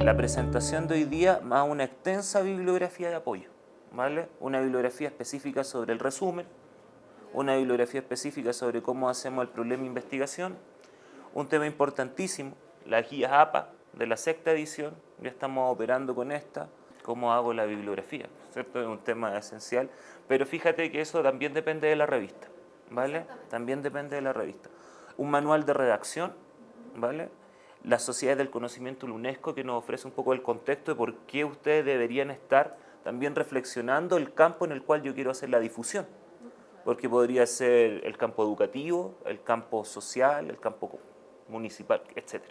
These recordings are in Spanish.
la presentación de hoy día más una extensa bibliografía de apoyo, ¿vale? Una bibliografía específica sobre el resumen, una bibliografía específica sobre cómo hacemos el problema de investigación, un tema importantísimo, las guías APA de la sexta edición, ya estamos operando con esta, cómo hago la bibliografía, ¿cierto? Es un tema esencial, pero fíjate que eso también depende de la revista, ¿vale? También depende de la revista. Un manual de redacción, ¿vale? La Sociedad del Conocimiento de la UNESCO, que nos ofrece un poco el contexto de por qué ustedes deberían estar también reflexionando el campo en el cual yo quiero hacer la difusión, porque podría ser el campo educativo, el campo social, el campo municipal, etc.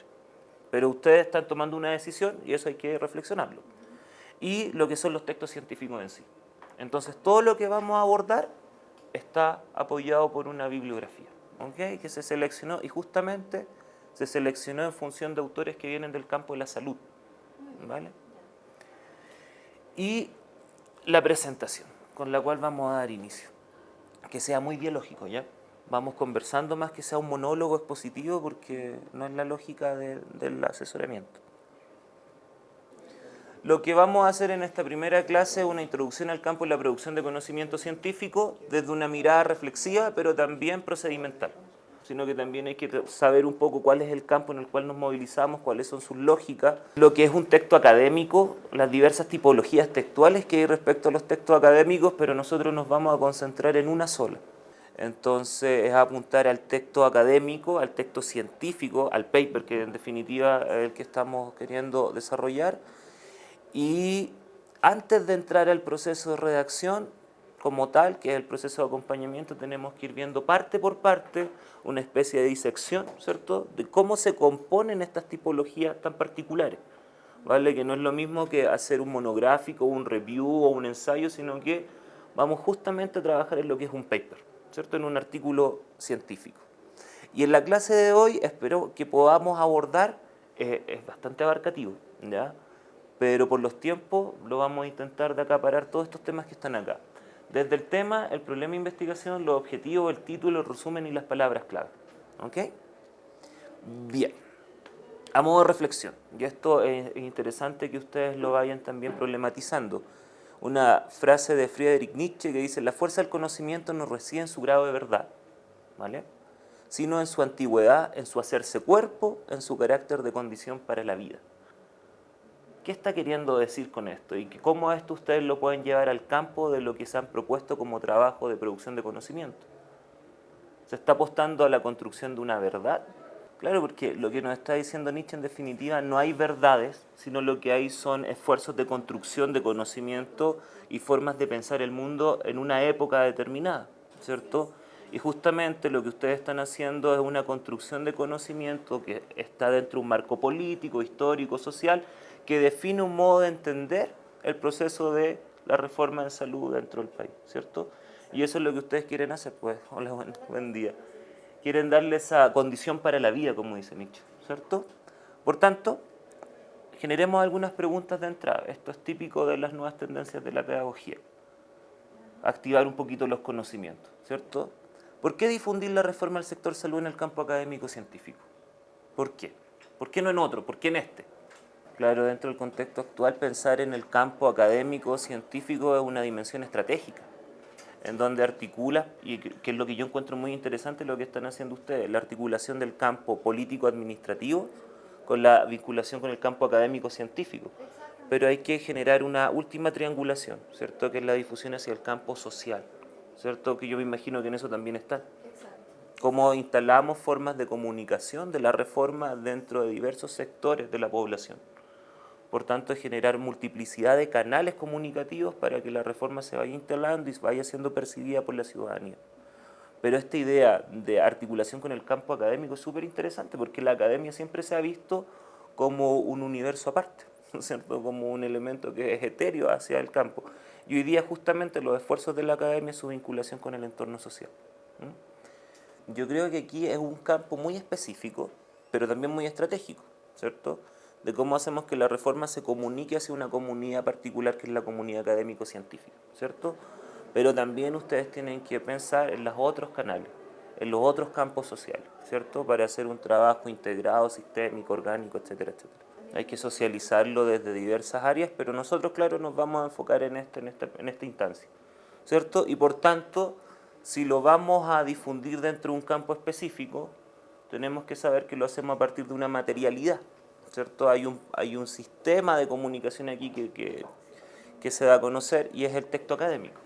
Pero ustedes están tomando una decisión y eso hay que reflexionarlo. Y lo que son los textos científicos en sí. Entonces, todo lo que vamos a abordar está apoyado por una bibliografía, ¿ok? Que se seleccionó y justamente se seleccionó en función de autores que vienen del campo de la salud, ¿vale? Y la presentación con la cual vamos a dar inicio, que sea muy biológico, ¿ya? Vamos conversando más que sea un monólogo expositivo porque no es la lógica del asesoramiento. Lo que vamos a hacer en esta primera clase es una introducción al campo de la producción de conocimiento científico desde una mirada reflexiva, pero también procedimental, sino que también hay que saber un poco cuál es el campo en el cual nos movilizamos, cuáles son sus lógicas, lo que es un texto académico, las diversas tipologías textuales que hay respecto a los textos académicos, pero nosotros nos vamos a concentrar en una sola. Entonces es apuntar al texto académico, al texto científico, al paper, que en definitiva es el que estamos queriendo desarrollar. Y antes de entrar al proceso de redacción como tal, que es el proceso de acompañamiento, tenemos que ir viendo parte por parte una especie de disección, ¿cierto?, de cómo se componen estas tipologías tan particulares, ¿vale? Que no es lo mismo que hacer un monográfico, un review o un ensayo, sino que vamos justamente a trabajar en lo que es un paper, ¿cierto?, en un artículo científico. Y en la clase de hoy espero que podamos abordar, es bastante abarcativo, ¿ya?, pero por los tiempos lo vamos a intentar de acaparar todos estos temas que están acá. Desde el tema, el problema de investigación, los objetivos, el título, el resumen y las palabras clave. ¿Ok? Bien. A modo de reflexión, y esto es interesante que ustedes lo vayan también problematizando. Una frase de Friedrich Nietzsche que dice: la fuerza del conocimiento no reside en su grado de verdad, ¿vale?, sino en su antigüedad, en su hacerse cuerpo, en su carácter de condición para la vida. ¿Qué está queriendo decir con esto? ¿Y cómo esto ustedes lo pueden llevar al campo de lo que se han propuesto como trabajo de producción de conocimiento? ¿Se está apostando a la construcción de una verdad? Claro, porque lo que nos está diciendo Nietzsche en definitiva, no hay verdades, sino lo que hay son esfuerzos de construcción de conocimiento y formas de pensar el mundo en una época determinada, ¿cierto? Y justamente lo que ustedes están haciendo es una construcción de conocimiento que está dentro de un marco político, histórico, social, que define un modo de entender el proceso de la reforma de salud dentro del país, ¿cierto? Y eso es lo que ustedes quieren hacer, pues. Hola, buen día. Quieren darle esa condición para la vida, como dice Nietzsche, ¿cierto? Por tanto, generemos algunas preguntas de entrada. Esto es típico de las nuevas tendencias de la pedagogía. Activar un poquito los conocimientos, ¿cierto? ¿Por qué difundir la reforma del sector salud en el campo académico-científico? ¿Por qué? ¿Por qué no en otro? ¿Por qué en este? Claro, dentro del contexto actual, pensar en el campo académico-científico es una dimensión estratégica, en donde articula, y que es lo que yo encuentro muy interesante lo que están haciendo ustedes, la articulación del campo político-administrativo con la vinculación con el campo académico-científico. Pero hay que generar una última triangulación, ¿cierto?, que es la difusión hacia el campo social, ¿cierto?, que yo me imagino que en eso también está. Cómo instalamos formas de comunicación de la reforma dentro de diversos sectores de la población. Por tanto, es generar multiplicidad de canales comunicativos para que la reforma se vaya instalando y vaya siendo percibida por la ciudadanía. Pero esta idea de articulación con el campo académico es súper interesante porque la academia siempre se ha visto como un universo aparte, ¿no es cierto?, como un elemento que es etéreo hacia el campo. Y hoy día justamente los esfuerzos de la academia es su vinculación con el entorno social. Yo creo que aquí es un campo muy específico, pero también muy estratégico, ¿cierto?, de cómo hacemos que la reforma se comunique hacia una comunidad particular que es la comunidad académico-científica, ¿cierto? Pero también ustedes tienen que pensar en los otros canales, en los otros campos sociales, ¿cierto?, para hacer un trabajo integrado, sistémico, orgánico, etcétera, etcétera. Hay que socializarlo desde diversas áreas, pero nosotros, claro, nos vamos a enfocar en esta instancia, ¿cierto? Y por tanto, si lo vamos a difundir dentro de un campo específico, tenemos que saber que lo hacemos a partir de una materialidad, ¿cierto? Hay un sistema de comunicación aquí que se da a conocer y es el texto académico.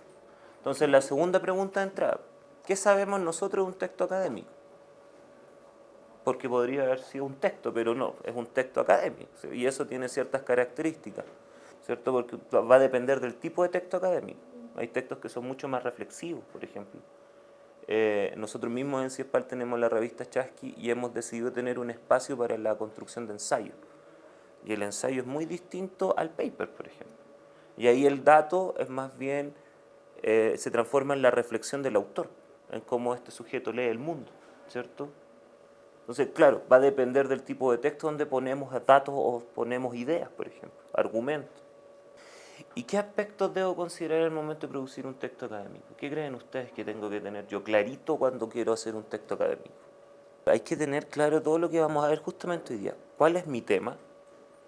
Entonces, la segunda pregunta de entrada, ¿qué sabemos nosotros de un texto académico? Porque podría haber sido un texto, pero no, es un texto académico, ¿sí? Y eso tiene ciertas características, ¿cierto? Porque va a depender del tipo de texto académico. Hay textos que son mucho más reflexivos, por ejemplo. Nosotros mismos en CIESPAL tenemos la revista Chasqui y hemos decidido tener un espacio para la construcción de ensayos. Y el ensayo es muy distinto al paper, por ejemplo. Y ahí el dato es más bien, se transforma en la reflexión del autor, en cómo este sujeto lee el mundo, ¿cierto? Entonces, claro, va a depender del tipo de texto donde ponemos datos o ponemos ideas, por ejemplo, argumentos. ¿Y qué aspectos debo considerar al momento de producir un texto académico? ¿Qué creen ustedes que tengo que tener yo clarito cuando quiero hacer un texto académico? Hay que tener claro todo lo que vamos a ver justamente hoy día. ¿Cuál es mi tema?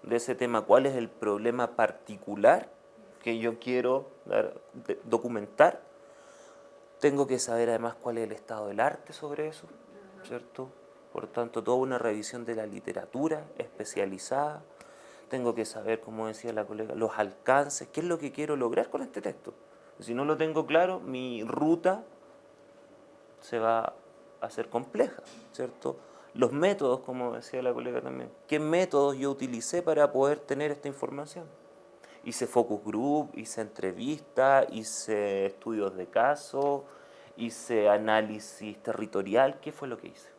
De ese tema, ¿cuál es el problema particular que yo quiero documentar? Tengo que saber además cuál es el estado del arte sobre eso, ¿cierto? Por tanto, toda una revisión de la literatura especializada. Tengo que saber, como decía la colega, los alcances, qué es lo que quiero lograr con este texto. Si no lo tengo claro, mi ruta se va a hacer compleja, ¿cierto? Los métodos, como decía la colega también, ¿qué métodos yo utilicé para poder tener esta información? Hice focus group, hice entrevistas, hice estudios de caso, hice análisis territorial, ¿qué fue lo que hice?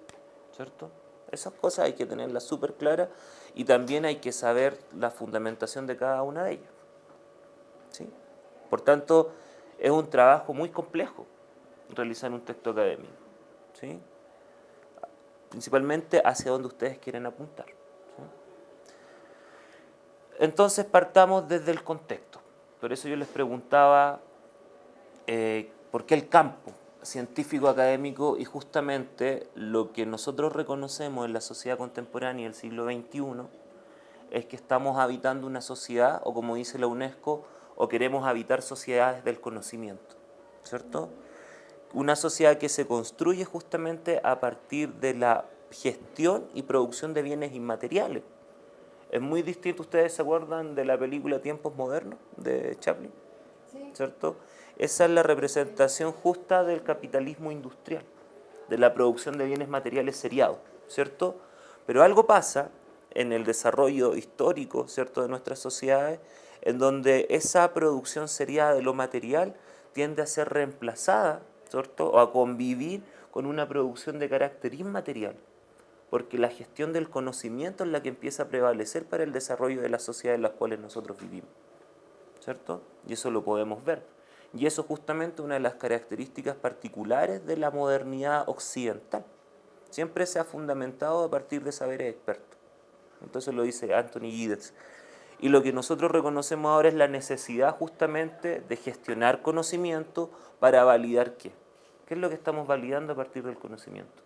¿Cierto? Esas cosas hay que tenerlas súper claras y también hay que saber la fundamentación de cada una de ellas, ¿sí? Por tanto, es un trabajo muy complejo realizar un texto académico, ¿sí? Principalmente hacia donde ustedes quieren apuntar, ¿sí? Entonces partamos desde el contexto. Por eso yo les preguntaba por qué el campo científico académico, y justamente lo que nosotros reconocemos en la sociedad contemporánea del siglo XXI es que estamos habitando una sociedad, o como dice la UNESCO, o queremos habitar sociedades del conocimiento, ¿cierto? Una sociedad que se construye justamente a partir de la gestión y producción de bienes inmateriales. Es muy distinto, ¿ustedes se acuerdan de la película Tiempos Modernos de Chaplin? Sí. ¿Cierto? Esa es la representación justa del capitalismo industrial, de la producción de bienes materiales seriados, ¿cierto? Pero algo pasa en el desarrollo histórico, ¿cierto?, de nuestras sociedades, en donde esa producción seriada de lo material tiende a ser reemplazada, ¿cierto?, o a convivir con una producción de carácter inmaterial, porque la gestión del conocimiento es la que empieza a prevalecer para el desarrollo de las sociedades en las cuales nosotros vivimos, ¿cierto? Y eso lo podemos ver. Y eso es justamente una de las características particulares de la modernidad occidental. Siempre se ha fundamentado a partir de saberes expertos. Entonces lo dice Anthony Giddens. Y lo que nosotros reconocemos ahora es la necesidad justamente de gestionar conocimiento para validar qué. ¿Qué es lo que estamos validando a partir del conocimiento?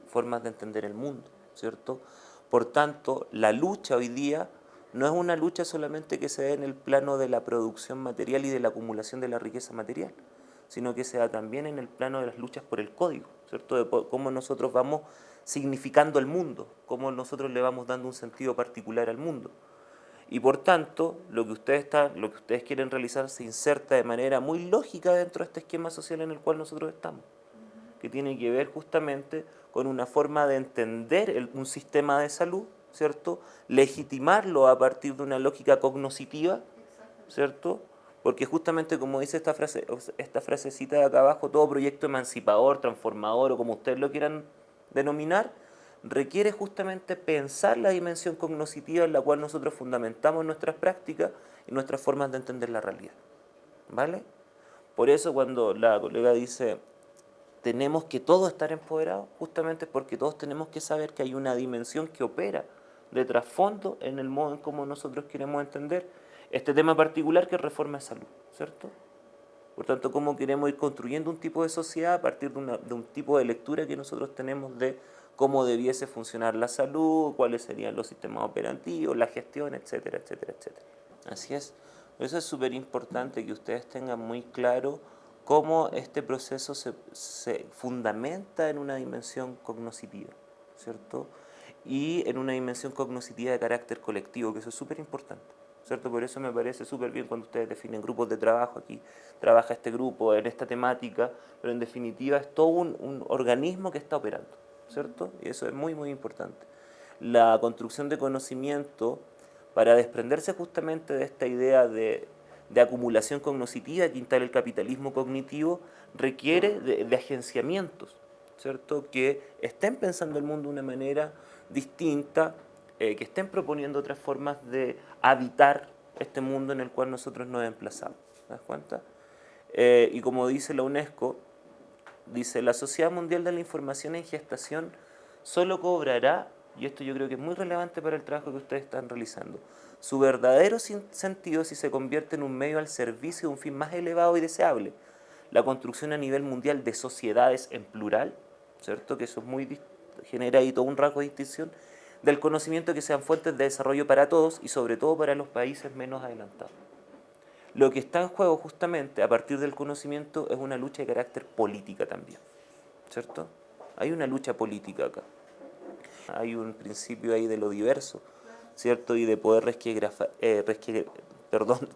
Formas de entender el mundo, ¿cierto? Por tanto, la lucha hoy día no es una lucha solamente que se dé en el plano de la producción material y de la acumulación de la riqueza material, sino que se da también en el plano de las luchas por el código, ¿cierto? De cómo nosotros vamos significando el mundo, cómo nosotros le vamos dando un sentido particular al mundo. Y por tanto, lo que ustedes quieren realizar se inserta de manera muy lógica dentro de este esquema social en el cual nosotros estamos, que tiene que ver justamente con una forma de entender un sistema de salud, ¿cierto? Legitimarlo a partir de una lógica cognoscitiva, ¿cierto? Porque justamente como dice esta frasecita de acá abajo, todo proyecto emancipador, transformador o como ustedes lo quieran denominar, requiere justamente pensar la dimensión cognoscitiva en la cual nosotros fundamentamos nuestras prácticas y nuestras formas de entender la realidad, ¿vale? Por eso cuando la colega dice tenemos que todos estar empoderados, justamente porque todos tenemos que saber que hay una dimensión que opera de trasfondo en el modo en cómo nosotros queremos entender este tema particular que es reforma de salud, ¿cierto? Por tanto, cómo queremos ir construyendo un tipo de sociedad a partir de un tipo de lectura que nosotros tenemos de cómo debiese funcionar la salud, cuáles serían los sistemas operativos, la gestión, etcétera, etcétera, etcétera. Así es. Por eso es súper importante que ustedes tengan muy claro cómo este proceso se fundamenta en una dimensión cognoscitiva, ¿cierto? Y en una dimensión cognoscitiva de carácter colectivo, que eso es súper importante, ¿cierto? Por eso me parece súper bien cuando ustedes definen grupos de trabajo, aquí trabaja este grupo en esta temática, pero en definitiva es todo un organismo que está operando, ¿cierto? Y eso es muy, muy importante. La construcción de conocimiento, para desprenderse justamente de esta idea de acumulación cognitiva que instala el capitalismo cognitivo, requiere de agenciamientos, ¿cierto? Que estén pensando el mundo de una manera distinta, que estén proponiendo otras formas de habitar este mundo en el cual nosotros nos emplazamos. ¿Te das cuenta? Y como dice la UNESCO, dice, la Sociedad Mundial de la Información en Gestación solo cobrará, y esto yo creo que es muy relevante para el trabajo que ustedes están realizando, su verdadero sentido si se convierte en un medio al servicio de un fin más elevado y deseable, la construcción a nivel mundial de sociedades en plural, ¿cierto? Que eso es muy, genera ahí todo un rasgo de distinción, del conocimiento que sean fuentes de desarrollo para todos y sobre todo para los países menos adelantados. Lo que está en juego justamente a partir del conocimiento es una lucha de carácter política también, ¿cierto? Hay una lucha política acá. Hay un principio ahí de lo diverso, ¿cierto? Y de poder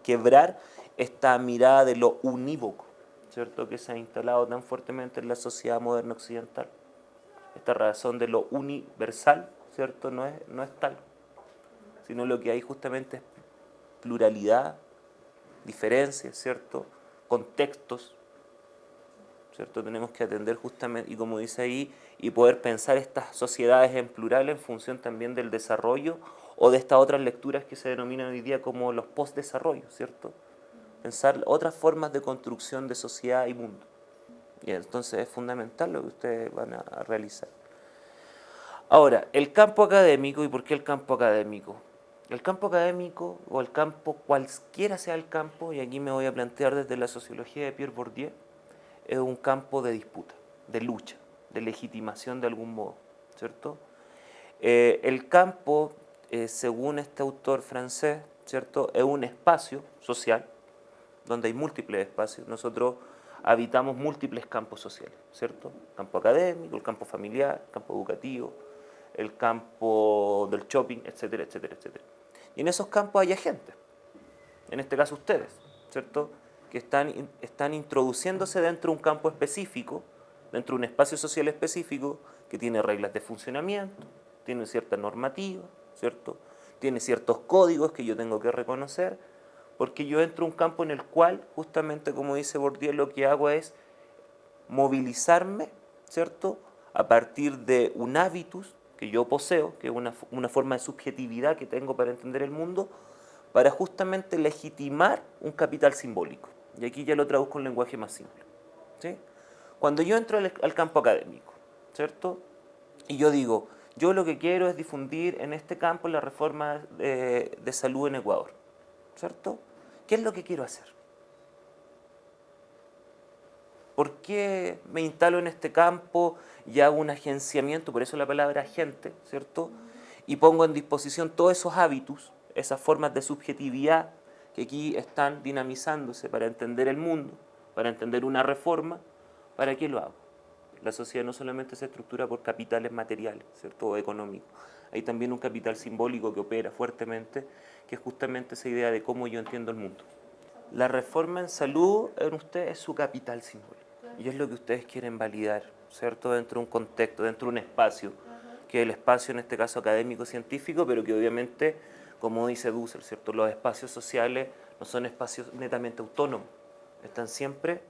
quebrar esta mirada de lo unívoco, ¿cierto? Que se ha instalado tan fuertemente en la sociedad moderna occidental. Esta razón de lo universal, ¿cierto? No es tal, sino lo que hay justamente es pluralidad, diferencias, ¿cierto? Contextos, ¿cierto? Tenemos que atender justamente, y como dice ahí, y poder pensar estas sociedades en plural en función también del desarrollo o de estas otras lecturas que se denominan hoy día como los postdesarrollos, ¿cierto? Pensar otras formas de construcción de sociedad y mundo. Y entonces es fundamental lo que ustedes van a realizar. Ahora, el campo académico, ¿y por qué el campo académico? El campo académico, o el campo, cualquiera sea el campo, y aquí me voy a plantear desde la sociología de Pierre Bourdieu, es un campo de disputa, de lucha, de legitimación de algún modo, ¿cierto? El campo, según este autor francés, ¿cierto?, es un espacio social donde hay múltiples espacios. Nosotros habitamos múltiples campos sociales, ¿cierto? El campo académico, el campo familiar, el campo educativo, el campo del shopping, etcétera, etcétera, etcétera. Y en esos campos hay agentes, en este caso ustedes, ¿cierto?, que están introduciéndose dentro de un campo específico, dentro de un espacio social específico que tiene reglas de funcionamiento, tiene cierta normativa, ¿cierto? Tiene ciertos códigos que yo tengo que reconocer, porque yo entro a un campo en el cual, justamente como dice Bourdieu, lo que hago es movilizarme, ¿cierto?, a partir de un hábitus que yo poseo, que es una forma de subjetividad que tengo para entender el mundo, para justamente legitimar un capital simbólico. Y aquí ya lo traduzco en lenguaje más simple, ¿sí? Cuando yo entro al campo académico, ¿cierto?, y yo digo, yo lo que quiero es difundir en este campo la reforma de salud en Ecuador, ¿cierto? ¿Qué es lo que quiero hacer? ¿Por qué me instalo en este campo y hago un agenciamiento, por eso la palabra agente, ¿cierto? Y pongo en disposición todos esos hábitos, esas formas de subjetividad que aquí están dinamizándose para entender el mundo, para entender una reforma. ¿Para qué lo hago? La sociedad no solamente se estructura por capitales materiales, ¿cierto?, o económicos. Hay también un capital simbólico que opera fuertemente, que es justamente esa idea de cómo yo entiendo el mundo. La reforma en salud en usted es su capital simbólico y es lo que ustedes quieren validar, ¿cierto?, dentro de un contexto, dentro de un espacio, que es el espacio en este caso académico-científico, pero que obviamente, como dice Dussel, ¿cierto?, los espacios sociales no son espacios netamente autónomos, están siempre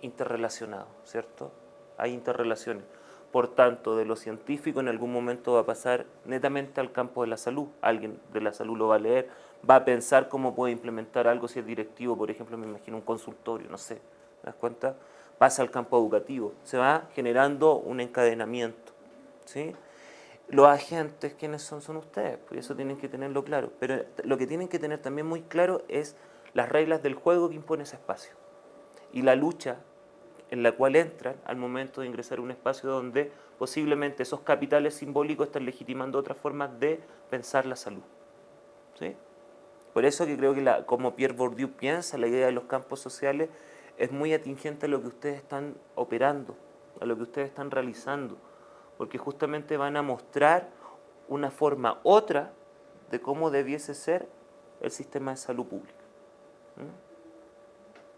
interrelacionados, ¿cierto? Hay interrelaciones. Por tanto, de lo científico en algún momento va a pasar netamente al campo de la salud. Alguien de la salud lo va a leer, va a pensar cómo puede implementar algo si es directivo, por ejemplo, me imagino un consultorio, no sé, ¿te das cuenta? Pasa al campo educativo, se va generando un encadenamiento, ¿sí? Los agentes, ¿quiénes son? Son ustedes, pues eso tienen que tenerlo claro. Pero lo que tienen que tener también muy claro es las reglas del juego que impone ese espacio. y la lucha en la cual entran al momento de ingresar a un espacio donde posiblemente esos capitales simbólicos están legitimando otras formas de pensar la salud. ¿Sí? Por eso que creo que como Pierre Bourdieu piensa la idea de los campos sociales es muy atingente a lo que ustedes están operando, a lo que ustedes están realizando, porque justamente van a mostrar una forma otra de cómo debiese ser el sistema de salud pública.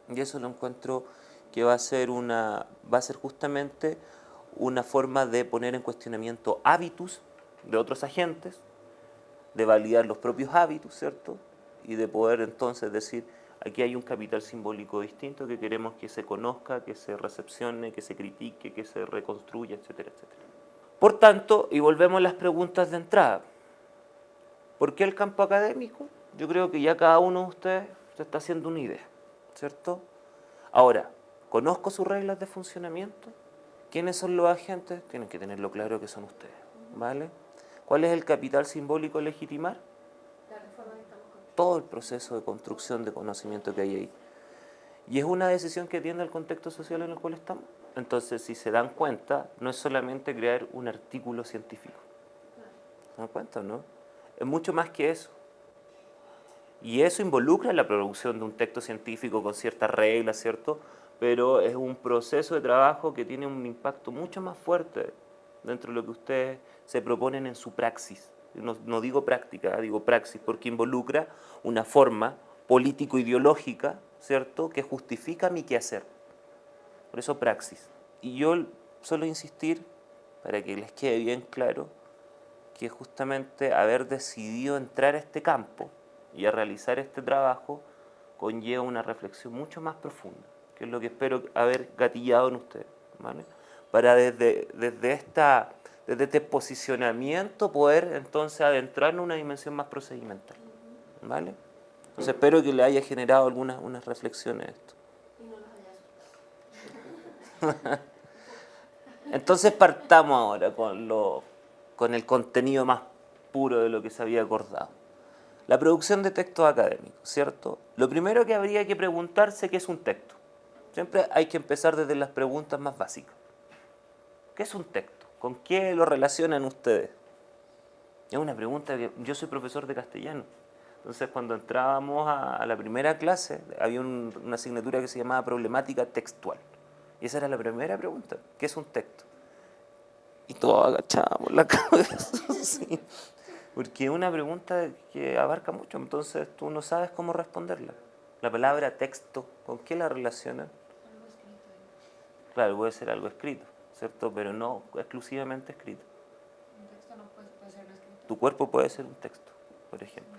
Y eso lo encuentro que va a ser justamente una forma de poner en cuestionamiento hábitos de otros agentes, de validar los propios hábitos, ¿cierto? Y de poder entonces decir, aquí hay un capital simbólico distinto que queremos que se conozca, que se recepcione, que se critique, que se reconstruya, etcétera, etcétera. Por tanto, y volvemos a las preguntas de entrada, ¿por qué el campo académico? Yo creo que ya cada uno de ustedes se está haciendo una idea, ¿cierto? Ahora, ¿conozco sus reglas de funcionamiento? ¿Quiénes son los agentes? Tienen que tenerlo claro que son ustedes, ¿vale? ¿Cuál es el capital simbólico a legitimar? Todo el proceso de construcción de conocimiento que hay ahí. Y es una decisión que atiende al contexto social en el cual estamos. Entonces, si se dan cuenta, no es solamente crear un artículo científico. ¿Se dan cuenta o no? Es mucho más que eso. Y eso involucra la producción de un texto científico con ciertas reglas, ¿cierto? Pero es un proceso de trabajo que tiene un impacto mucho más fuerte dentro de lo que ustedes se proponen en su praxis. No digo práctica, digo praxis, porque involucra una forma político-ideológica, ¿cierto?, que justifica mi quehacer. Por eso praxis. Y yo suelo insistir, para que les quede bien claro, que justamente haber decidido entrar a este campo y a realizar este trabajo conlleva una reflexión mucho más profunda, que es lo que espero haber gatillado en ustedes, ¿vale? Para desde este posicionamiento poder entonces adentrar en una dimensión más procedimental, ¿vale? Entonces espero que le haya generado unas reflexiones esto. Y no los haya asustado. Entonces partamos ahora con el contenido más puro de lo que se había acordado. La producción de textos académicos, ¿cierto? Lo primero que habría que preguntarse, ¿qué es un texto? Siempre hay que empezar desde las preguntas más básicas. ¿Qué es un texto? ¿Con qué lo relacionan ustedes? Es una pregunta que yo soy profesor de castellano. Entonces, cuando entrábamos a la primera clase, había una asignatura que se llamaba problemática textual. Y esa era la primera pregunta. ¿Qué es un texto? Y todos agachábamos la cabeza. Sí. Porque es una pregunta que abarca mucho, entonces tú no sabes cómo responderla. La palabra texto, ¿con qué la relacionan? Algo escrito. Claro, puede ser algo escrito, ¿cierto? Pero no exclusivamente escrito. Un texto no puede ser escrito. Tu cuerpo puede ser un texto, por ejemplo. No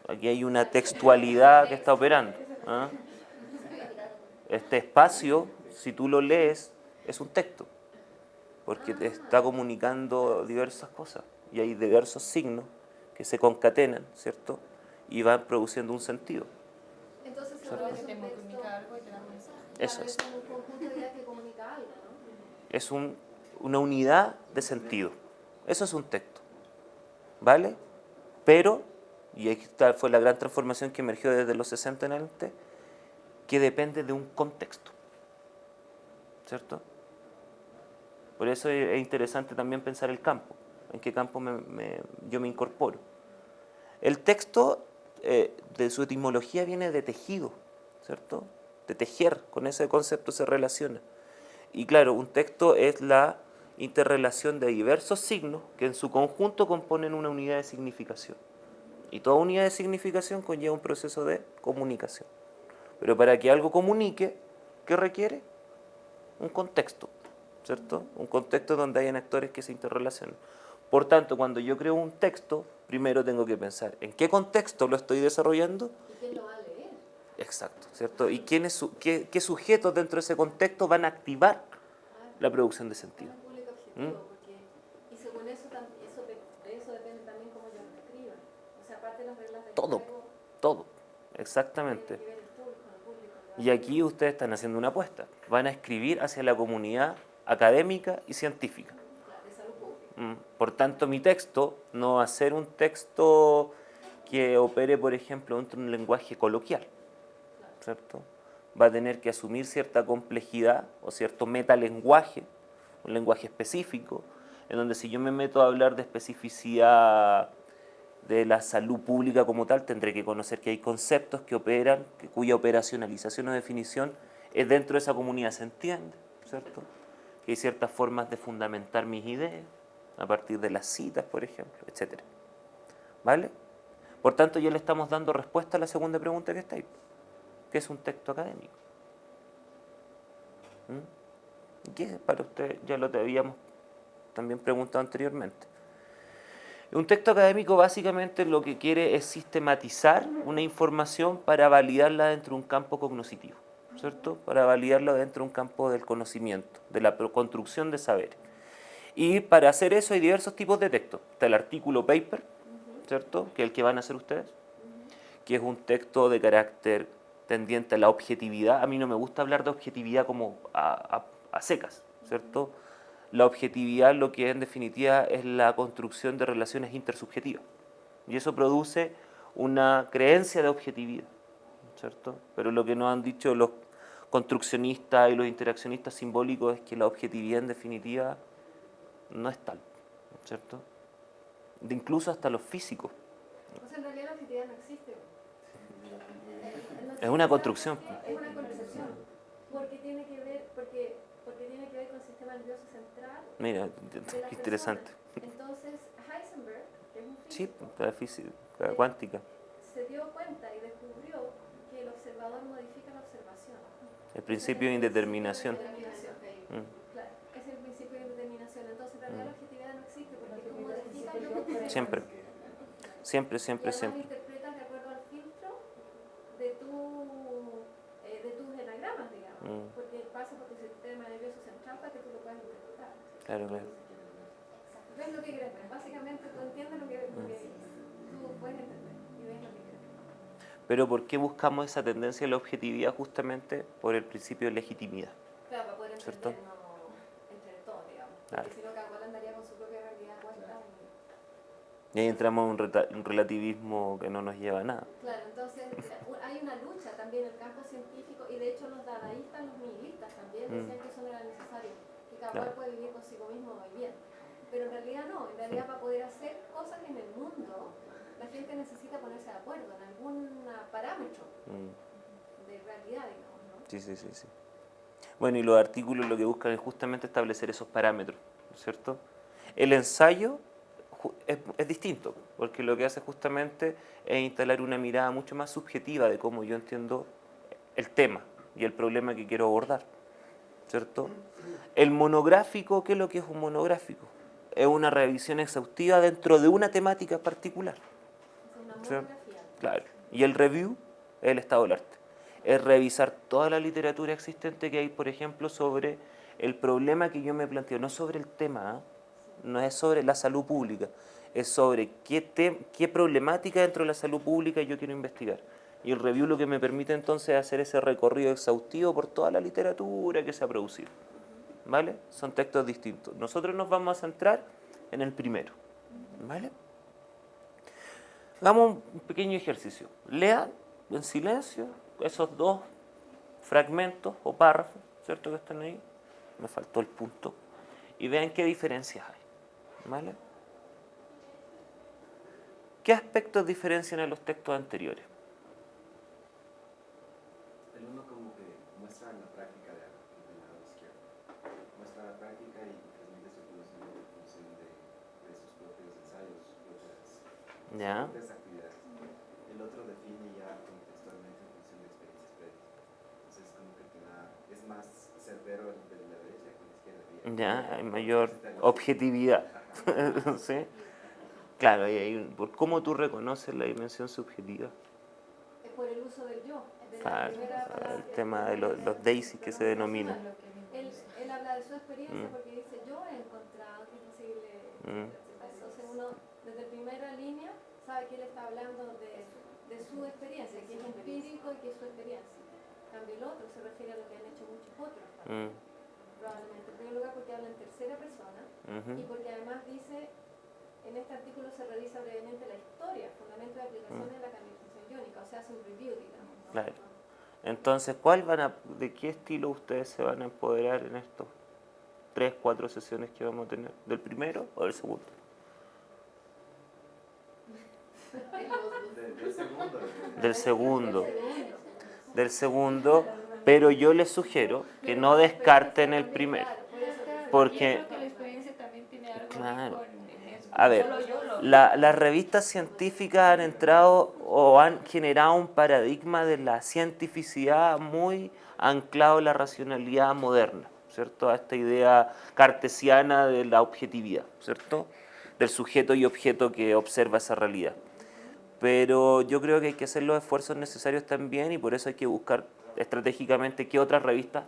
sabía. Aquí hay una textualidad que está operando. ¿Ah? Este espacio, si tú lo lees, es un texto, porque te está comunicando diversas cosas. Y hay diversos signos que se concatenan, ¿cierto? Y van produciendo un sentido. Entonces, ¿cierto? solo es un texto. Comunica algo y te da un mensaje. Eso es. un conjunto de ideas que comunica algo, ¿no? Es una unidad de sentido. Eso es un texto. ¿Vale? Pero, y ahí fue la gran transformación que emergió desde los 60 en adelante, que depende de un contexto. ¿Cierto? Por eso es interesante también pensar el campo. En qué campo yo me incorporo. El texto, de su etimología, viene de tejido, ¿cierto? De tejer, con ese concepto se relaciona. Y claro, un texto es la interrelación de diversos signos que en su conjunto componen una unidad de significación. Y toda unidad de significación conlleva un proceso de comunicación. Pero para que algo comunique, ¿qué requiere? Un contexto, ¿cierto? Un contexto donde hayan actores que se interrelacionan. Por tanto, cuando yo creo un texto, primero tengo que pensar en qué contexto lo estoy desarrollando. ¿Y quién lo va a leer? Exacto, ¿cierto? Y qué sujetos dentro de ese contexto van a activar la producción de sentido. Es un público objetivo, porque, y según eso, de eso depende también cómo yo lo escriba. O sea, aparte de las reglas del Todo, juego, todo, exactamente. tiene que ver el público. Y aquí ustedes están haciendo una apuesta. Van a escribir hacia la comunidad académica y científica. De salud pública. Por tanto, mi texto no va a ser un texto que opere, por ejemplo, dentro de un lenguaje coloquial, ¿cierto? va a tener que asumir cierta complejidad o cierto metalenguaje, un lenguaje específico, en donde si yo me meto a hablar de especificidad de la salud pública como tal, tendré que conocer que hay conceptos que operan, cuya operacionalización o definición es dentro de esa comunidad, se entiende, ¿cierto? Que hay ciertas formas de fundamentar mis ideas, a partir de las citas, por ejemplo, etc. ¿Vale? Por tanto, ya le estamos dando respuesta a la segunda pregunta que está ahí, que es un texto académico. ¿Mm? ¿Qué para usted? Ya lo habíamos también preguntado anteriormente. Un texto académico básicamente lo que quiere es sistematizar una información para validarla dentro de un campo cognoscitivo, ¿cierto? Para validarla dentro de un campo del conocimiento, de la construcción de saberes. Y para hacer eso hay diversos tipos de textos. Está el artículo paper, ¿cierto? Que es el que van a hacer ustedes, que es un texto de carácter tendiente a la objetividad. A mí no me gusta hablar de objetividad como a secas, ¿cierto? La objetividad lo que en definitiva es la construcción de relaciones intersubjetivas. Y eso produce una creencia de objetividad, ¿cierto? Pero lo que nos han dicho los construccionistas y los interaccionistas simbólicos es que la objetividad en definitiva no es tal, ¿cierto? Incluso hasta los físicos. O sea, en realidad la objetividad no existe. Es una construcción. Es una construcción. Porque tiene que ver, tiene que ver con el sistema nervioso central. Mira, Qué interesante. Entonces, Heisenberg, que es un Sí, físico, la física cuántica. se dio cuenta y descubrió que el observador modifica la observación. El principio de indeterminación. Claro, es el principio de indeterminación. Entonces, en realidad la objetividad no existe porque tú modificas lo que observas. Siempre. Siempre, siempre, Y además siempre. interpretas de acuerdo al filtro de tus enagramas, digamos. Porque pasa por tu sistema nervioso central para que tú lo puedas interpretar. Claro, claro. ¿Ves lo que quieres ver? Básicamente tú entiendes lo que tú puedes entender y ves lo que quieres ver. Pero ¿por qué buscamos esa tendencia a la objetividad? Justamente por el principio de legitimidad. Claro, para poder ¿Cierto? entendernos entre todos, digamos. Claro. Porque si no, cada cual andaría con su propia realidad puesta. Y ahí entramos en un relativismo que no nos lleva a nada. Claro, entonces hay una lucha también en el campo científico y de hecho los dadaístas, los nihilistas también decían que eso no era necesario, que cada cual puede vivir consigo mismo muy bien. Pero en realidad no, en realidad para poder hacer cosas en el mundo, la gente necesita ponerse de acuerdo en algún parámetro de realidad, digamos, ¿no? Sí, sí, sí, sí. Bueno, y los artículos lo que buscan es justamente establecer esos parámetros, ¿no es cierto? El ensayo es distinto, porque lo que hace justamente es instalar una mirada mucho más subjetiva de cómo yo entiendo el tema y el problema que quiero abordar, ¿cierto? El monográfico, ¿qué es lo que es un monográfico? Es una revisión exhaustiva dentro de una temática particular. Es una ¿Cierto? monografía. Claro. Y el review es el estado del arte. Es revisar toda la literatura existente que hay, por ejemplo, sobre el problema que yo me planteo, no sobre el tema, no es sobre la salud pública, es sobre qué problemática dentro de la salud pública yo quiero investigar. Y el review lo que me permite entonces es hacer ese recorrido exhaustivo por toda la literatura que se ha producido. ¿Vale? Son textos distintos. Nosotros nos vamos a centrar en el primero. ¿Vale? Hagamos un pequeño ejercicio. Lean en silencio esos dos fragmentos o párrafos, ¿cierto? Que están ahí. Me faltó el punto. Y vean qué diferencias hay. ¿Vale? ¿Qué aspectos diferencian a los textos anteriores? El uno como que muestra la práctica del lado izquierdo. Muestra la práctica y transmite su conocimiento en función de sus propios ensayos, sus propias actividades. El otro define ya contextualmente en función de experiencias previas. Entonces como que es más certero el de la derecha que la izquierda. Ya, hay mayor objetividad. ¿Sí? Claro, por cómo tú reconoces la dimensión subjetiva. Por el uso del yo. Claro, el tema de los daisies que se denominan. Él habla de su experiencia porque dice, yo he encontrado que es posible. Entonces uno, desde primera línea, sabe que él está hablando de su experiencia, que es empírico y que es su experiencia. En cambio el otro se refiere a lo que han hecho muchos otros. Probablemente, en primer lugar porque habla en tercera persona y porque además dice, en este artículo se revisa brevemente la historia, fundamento de aplicaciones de la canalización iónica, o sea, hace un review, digamos, ¿no? Claro. Entonces, ¿de qué estilo ustedes se van a empoderar en estos 3, 4 sesiones que vamos a tener? ¿Del primero o del segundo? Del segundo. Del segundo. Del segundo, pero yo les sugiero que no descarten el primero. Porque, yo creo que la experiencia también tiene algo claro, en eso. a ver, Solo yo lo- las revistas científicas han entrado o han generado un paradigma de la cientificidad muy anclado en la racionalidad moderna, ¿cierto? A esta idea cartesiana de la objetividad, ¿cierto? Del sujeto y objeto que observa esa realidad. Pero yo creo que hay que hacer los esfuerzos necesarios también y por eso hay que buscar estratégicamente qué otras revistas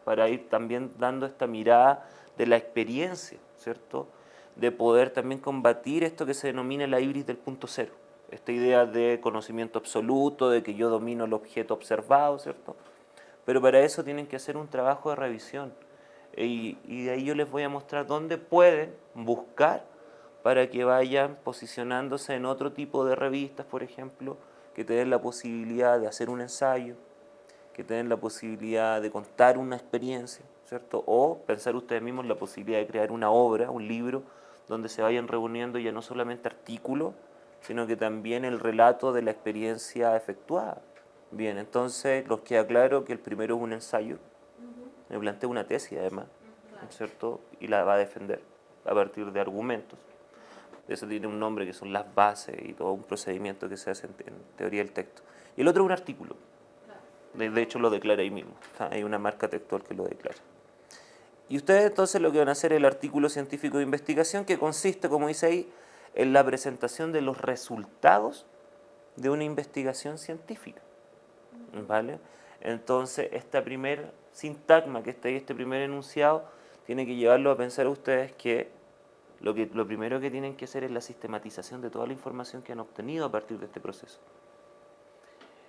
para ir también dando esta mirada de la experiencia, ¿cierto? De poder también combatir esto que se denomina la ibris del punto cero, esta idea de conocimiento absoluto, de que yo domino el objeto observado, ¿cierto? Pero para eso tienen que hacer un trabajo de revisión y de ahí yo les voy a mostrar dónde pueden buscar para que vayan posicionándose en otro tipo de revistas, por ejemplo, que te den la posibilidad de hacer un ensayo, que te den la posibilidad de contar una experiencia, ¿cierto? O pensar ustedes mismos la posibilidad de crear una obra, un libro, donde se vayan reuniendo ya no solamente artículos, sino que también el relato de la experiencia efectuada. Bien, entonces los queda claro que el primero es un ensayo, me plantea una tesis además, ¿cierto? Y la va a defender a partir de argumentos. Eso tiene un nombre que son las bases y todo un procedimiento que se hace en teoría del texto. Y el otro es un artículo. De hecho lo declara ahí mismo. Hay una marca textual que lo declara. Y ustedes entonces lo que van a hacer es el artículo científico de investigación que consiste, como dice ahí, en la presentación de los resultados de una investigación científica. ¿Vale? Entonces, esta primer sintagma que está ahí, este primer enunciado, tiene que llevarlo a pensar ustedes que lo primero que tienen que hacer es la sistematización de toda la información que han obtenido a partir de este proceso.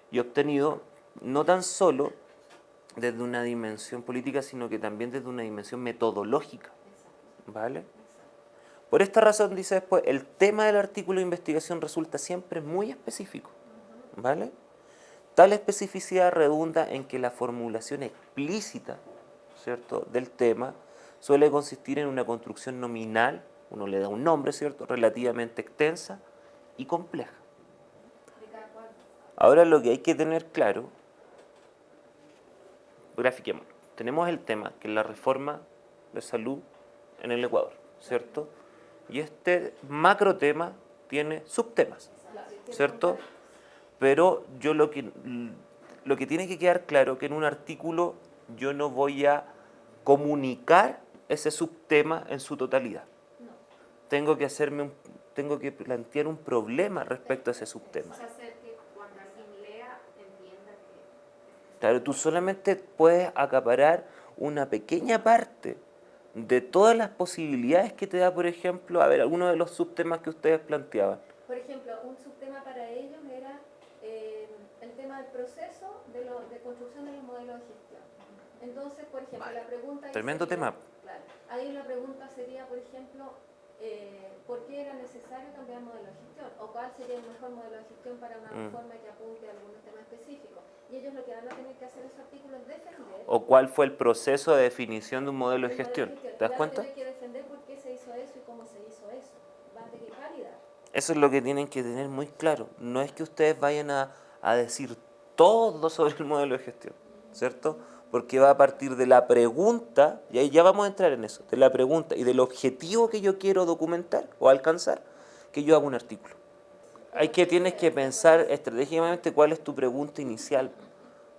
Y obtenido no tan solo desde una dimensión política, sino que también desde una dimensión metodológica. ¿Vale? Por esta razón, dice después, el tema del artículo de investigación resulta siempre muy específico. ¿Vale? Tal especificidad redunda en que la formulación explícita, ¿cierto?, del tema suele consistir en una construcción nominal, uno le da un nombre, ¿cierto?, relativamente extensa y compleja. Ahora lo que hay que tener claro, grafiquémoslo, tenemos el tema que es la reforma de salud en el Ecuador, ¿cierto? Y este macro tema tiene subtemas, ¿cierto? Pero yo lo que tiene que quedar claro que en un artículo yo no voy a comunicar ese subtema en su totalidad. Tengo que plantear un problema respecto a ese subtema. Hacer que cuando alguien lea entienda que... Claro, tú solamente puedes acaparar una pequeña parte de todas las posibilidades que te da, por ejemplo, a ver, algunos de los subtemas que ustedes planteaban. Por ejemplo, un subtema para ellos era el tema del proceso de construcción de los modelos de gestión. Entonces, por ejemplo, Vale. la pregunta... ahí Tremendo sería, tema. Claro, ahí la pregunta sería, por ejemplo, ¿por qué era necesario cambiar el modelo de gestión? ¿O cuál sería el mejor modelo de gestión para una reforma que apunte a algunos temas específicos? Y ellos lo que van a tener que hacer en esos artículos es defender... ¿O cuál fue el proceso de definición de un modelo de gestión? ¿Te das cuenta? Van a tener que defender por qué se hizo eso y cómo se hizo eso. Van a tener que validar. Eso es lo que tienen que tener muy claro. No es que ustedes vayan a decir todo sobre el modelo de gestión, ¿cierto? Porque va a partir de la pregunta, y ahí ya vamos a entrar en eso, de la pregunta y del objetivo que yo quiero documentar o alcanzar, que yo hago un artículo. Tienes que pensar estratégicamente cuál es tu pregunta inicial,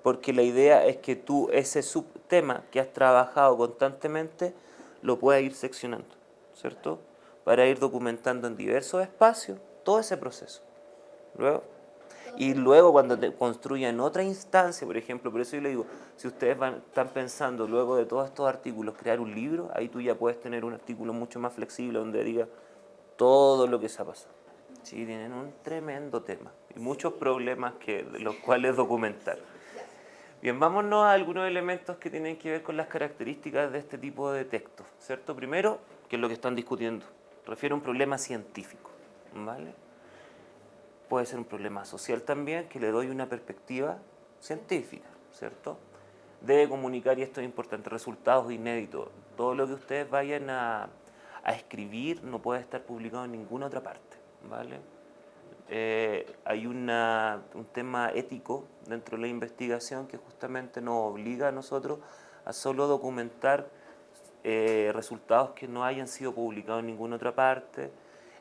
porque la idea es que tú ese subtema que has trabajado constantemente lo puedas ir seccionando, ¿cierto? Para ir documentando en diversos espacios todo ese proceso. Y luego cuando te construyan otra instancia, por ejemplo, por eso yo le digo, si ustedes están pensando luego de todos estos artículos crear un libro, ahí tú ya puedes tener un artículo mucho más flexible donde diga todo lo que se ha pasado. Sí, tienen un tremendo tema y muchos problemas de los cuales documentar. Bien, vámonos a algunos elementos que tienen que ver con las características de este tipo de textos, ¿cierto? Primero, ¿qué es lo que están discutiendo? Refiere a un problema científico, ¿vale? Puede ser un problema social también, que le doy una perspectiva científica, ¿cierto? Debe comunicar, y esto es importante, resultados inéditos. Todo lo que ustedes vayan a escribir no puede estar publicado en ninguna otra parte, ¿vale? Hay un tema ético dentro de la investigación que justamente nos obliga a nosotros a solo documentar resultados que no hayan sido publicados en ninguna otra parte.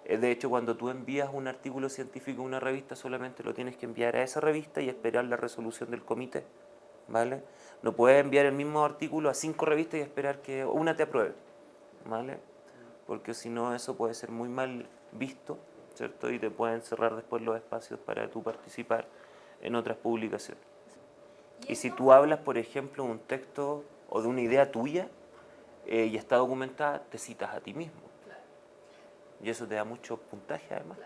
De hecho, cuando tú envías un artículo científico a una revista, solamente lo tienes que enviar a esa revista y esperar la resolución del comité, ¿vale? No puedes enviar el mismo artículo a 5 revistas y esperar que una te apruebe, ¿vale? Porque si no, eso puede ser muy mal visto, ¿cierto? Y te pueden cerrar después los espacios para tú participar en otras publicaciones. Y si tú hablas, por ejemplo, de un texto o de una idea tuya y está documentada, te citas a ti mismo. Claro. Y eso te da mucho puntaje, además.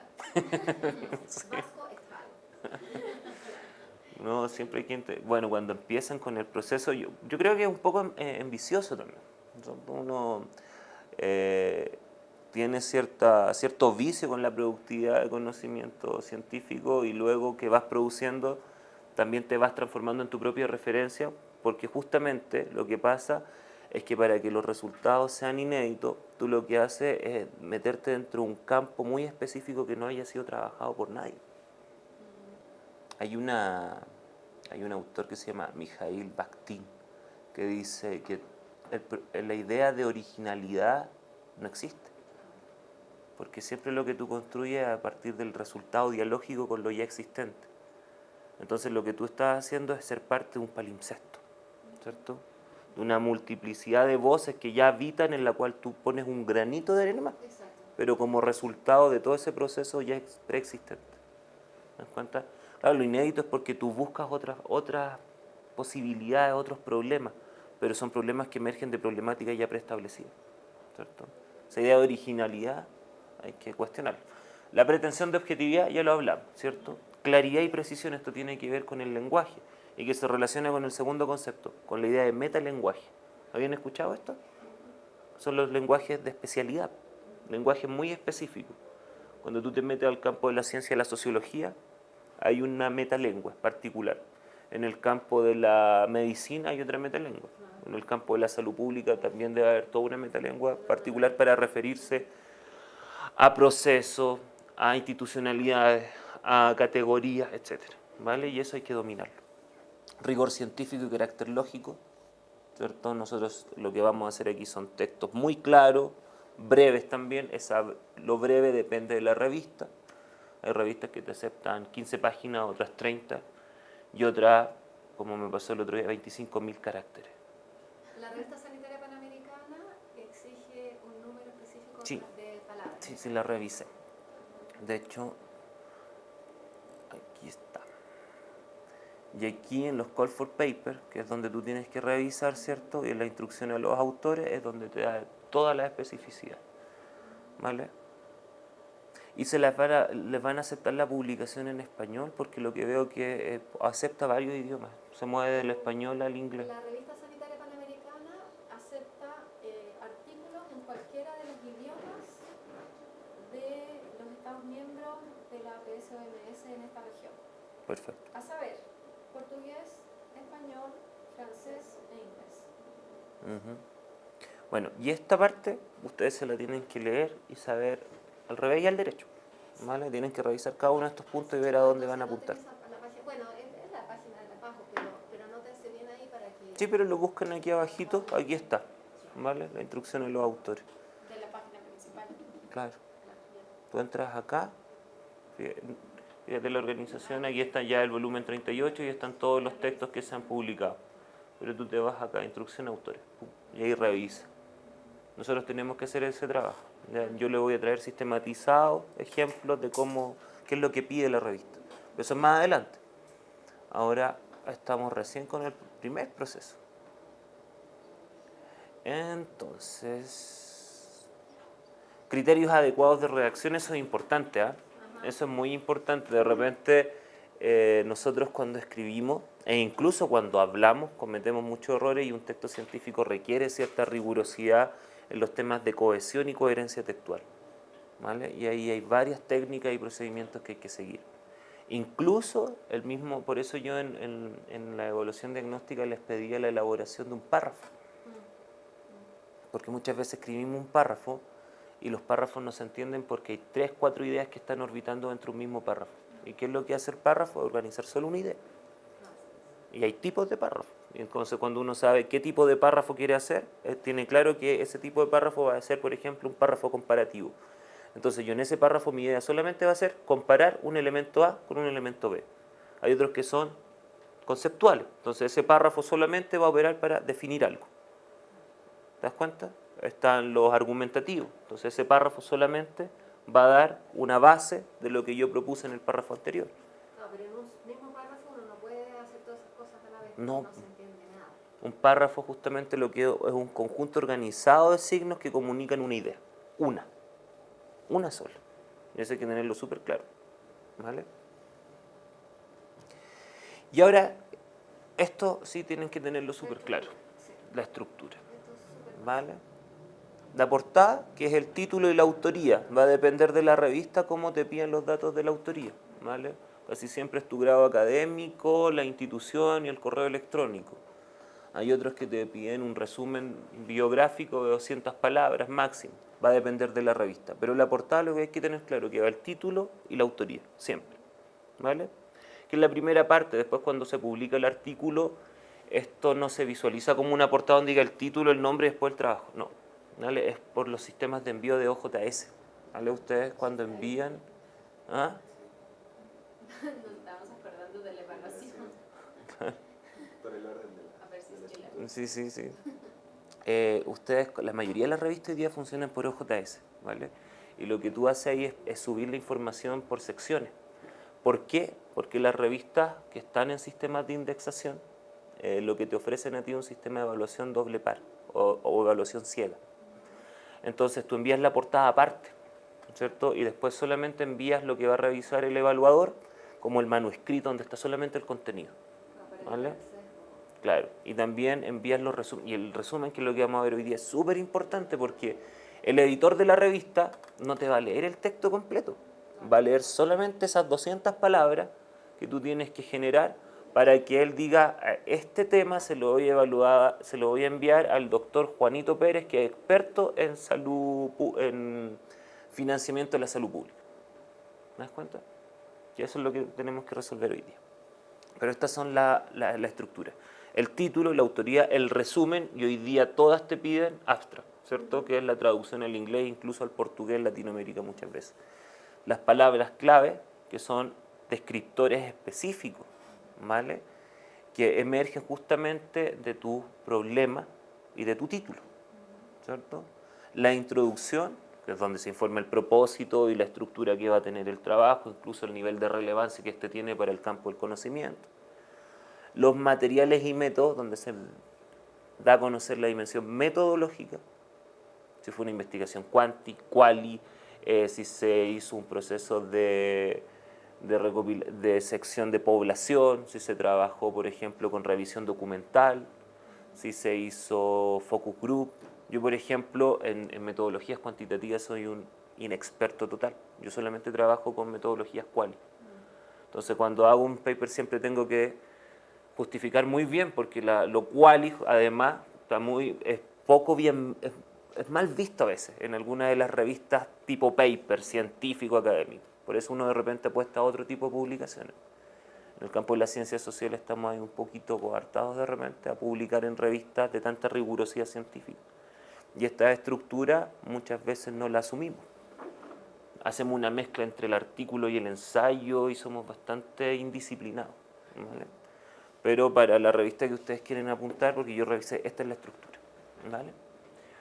Sí. Vasco está. No, siempre hay quien bueno, cuando empiezan con el proceso, yo creo que es un poco ambicioso también. Uno tiene cierto vicio con la productividad de conocimiento científico y luego que vas produciendo también te vas transformando en tu propia referencia, porque justamente lo que pasa es que para que los resultados sean inéditos, tú lo que haces es meterte dentro de un campo muy específico que no haya sido trabajado por nadie. Hay un autor que se llama Mikhail Bakhtin que dice que la idea de originalidad no existe, porque siempre lo que tú construyes es a partir del resultado dialógico con lo ya existente. Entonces lo que tú estás haciendo es ser parte de un palimpsesto, ¿cierto? De una multiplicidad de voces que ya habitan, en la cual tú pones un granito de arena más, Exacto. pero como resultado de todo ese proceso ya preexistente. ¿Te das cuenta? Claro, lo inédito es porque tú buscas otras posibilidades, otros problemas, pero son problemas que emergen de problemáticas ya preestablecidas, ¿cierto? Esa idea de originalidad hay que cuestionarla. La pretensión de objetividad ya lo hablamos, ¿cierto? Claridad y precisión, esto tiene que ver con el lenguaje y que se relaciona con el segundo concepto, con la idea de metalenguaje. ¿Habían escuchado esto? Son los lenguajes de especialidad, lenguajes muy específicos. Cuando tú te metes al campo de la ciencia de la sociología, hay una metalengua particular. En el campo de la medicina hay otra metalengua. En el campo de la salud pública también debe haber toda una metalengua particular para referirse a procesos, a institucionalidades, a categorías, etc. ¿Vale? Y eso hay que dominarlo. Rigor científico y carácter lógico, ¿cierto? Nosotros lo que vamos a hacer aquí son textos muy claros, breves también. Lo breve depende de la revista. Hay revistas que te aceptan 15 páginas, otras 30, y otras, como me pasó el otro día, 25.000 caracteres. La revista sanitaria panamericana exige un número específico Sí. de palabras. Sí, la revisé. De hecho, aquí está. Y aquí en los call for paper, que es donde tú tienes que revisar, ¿cierto? Y en la instrucción a los autores es donde te da toda la especificidad, ¿vale? Y les van a aceptar la publicación en español, porque lo que veo que acepta varios idiomas. Se mueve del español al inglés. La revista sanitaria panamericana acepta artículos en cualquiera de los idiomas de los Estados miembros de la PSOMS en esta región. Perfecto. A saber, portugués, español, francés e inglés. Ujú. Bueno, y esta parte ustedes se la tienen que leer y saber al revés y al derecho, ¿vale? Tienen que revisar cada uno de estos puntos y ver a dónde van a apuntar. Bueno, es la página de abajo, pero anótense bien ahí para que... Sí, pero lo buscan aquí abajito, aquí está, ¿vale? La instrucción de los autores. De la página principal. Claro. Tú entras acá, fíjate la organización, aquí está ya el volumen 38 y están todos los textos que se han publicado. Pero tú te vas acá, instrucción autores, pum, y ahí revisa. Nosotros tenemos que hacer ese trabajo. ¿Ya? Yo le voy a traer sistematizados ejemplos de qué es lo que pide la revista. Pero eso es más adelante. Ahora estamos recién con el primer proceso. Entonces, criterios adecuados de redacción, eso es importante, ¿eh? Eso es muy importante. De repente, nosotros cuando escribimos, e incluso cuando hablamos, cometemos muchos errores y un texto científico requiere cierta rigurosidad en los temas de cohesión y coherencia textual, ¿vale? Y ahí hay varias técnicas y procedimientos que hay que seguir. Incluso el mismo, por eso yo en la evaluación diagnóstica les pedía la elaboración de un párrafo. Porque muchas veces escribimos un párrafo y los párrafos no se entienden porque hay 3, 4 ideas que están orbitando dentro de un mismo párrafo. ¿Y qué es lo que hace el párrafo? Organizar solo una idea. Y hay tipos de párrafos. Y entonces cuando uno sabe qué tipo de párrafo quiere hacer, tiene claro que ese tipo de párrafo va a ser, por ejemplo, un párrafo comparativo. Entonces yo en ese párrafo mi idea solamente va a ser comparar un elemento A con un elemento B. Hay otros que son conceptuales. Entonces ese párrafo solamente va a operar para definir algo. ¿Te das cuenta? Están los argumentativos. Entonces ese párrafo solamente va a dar una base de lo que yo propuse en el párrafo anterior. No, pero en un mismo párrafo uno no puede hacer todas esas cosas a la vez, No. no se entiende nada. Un párrafo justamente lo que es un conjunto organizado de signos que comunican una idea. Una sola. Y eso hay que tenerlo súper claro. ¿Vale? Y ahora, esto sí tienen que tenerlo súper claro. Sí, La estructura. esto es súper ¿Vale? La portada, que es el título y la autoría, va a depender de la revista cómo te piden los datos de la autoría. ¿Vale? Casi siempre es tu grado académico, la institución y el correo electrónico. Hay otros que te piden un resumen biográfico de 200 palabras máximo. Va a depender de la revista. Pero la portada lo que hay que tener claro que va el título y la autoría, siempre. ¿Vale? Que es la primera parte. Después cuando se publica el artículo, esto no se visualiza como una portada donde diga el título, el nombre y después el trabajo. No. ¿Vale? Es por los sistemas de envío de OJS. ¿Vale? Ustedes cuando envían... ¿Ah? Nos estamos acordando de la evaluación. Por el orden de A ver si es que la... Sí. Ustedes, la mayoría de las revistas hoy día funcionan por OJS, ¿vale? Y lo que tú haces ahí es subir la información por secciones. ¿Por qué? Porque las revistas que están en sistemas de indexación, lo que te ofrecen a ti es un sistema de evaluación doble par o evaluación ciega. Entonces tú envías la portada aparte, ¿cierto? Y después solamente envías lo que va a revisar el evaluador, como el manuscrito donde está solamente el contenido. ¿Vale? Claro, y también envías los resúmenes. Y el resumen, que es lo que vamos a ver hoy día, es súper importante porque el editor de la revista no te va a leer el texto completo. Va a leer solamente esas 200 palabras que tú tienes que generar para que él diga, este tema se lo voy a evaluar, se lo voy a enviar al doctor Juanito Pérez, que es experto en en financiamiento de la salud pública. ¿Me das cuenta? Y eso es lo que tenemos que resolver hoy día. Pero estas son la estructura. El título, la autoría, el resumen, y hoy día todas te piden abstract, ¿cierto? Que es la traducción al inglés, incluso al portugués en Latinoamérica muchas veces. Las palabras clave, que son descriptores específicos, ¿vale? Que emergen justamente de tu problema y de tu título, ¿cierto? La introducción, que es donde se informa el propósito y la estructura que va a tener el trabajo, incluso el nivel de relevancia que este tiene para el campo del conocimiento. Los materiales y métodos, donde se da a conocer la dimensión metodológica, si fue una investigación quanti, quali, si se hizo un proceso de sección de población, si se trabajó, por ejemplo, con revisión documental, si se hizo focus group. Yo, por ejemplo, en metodologías cuantitativas soy un inexperto total. Yo solamente trabajo con metodologías quali. Entonces, cuando hago un paper siempre tengo que justificar muy bien, porque lo quali, además, es poco bien, es mal visto a veces en algunas de las revistas tipo paper, científico, académico. Por eso uno de repente apuesta a otro tipo de publicaciones. En el campo de las ciencias sociales estamos ahí un poquito coartados de repente a publicar en revistas de tanta rigurosidad científica. Y esta estructura muchas veces no la asumimos. Hacemos una mezcla entre el artículo y el ensayo y somos bastante indisciplinados, ¿vale? Pero para la revista que ustedes quieren apuntar, porque yo revisé, esta es la estructura, ¿vale?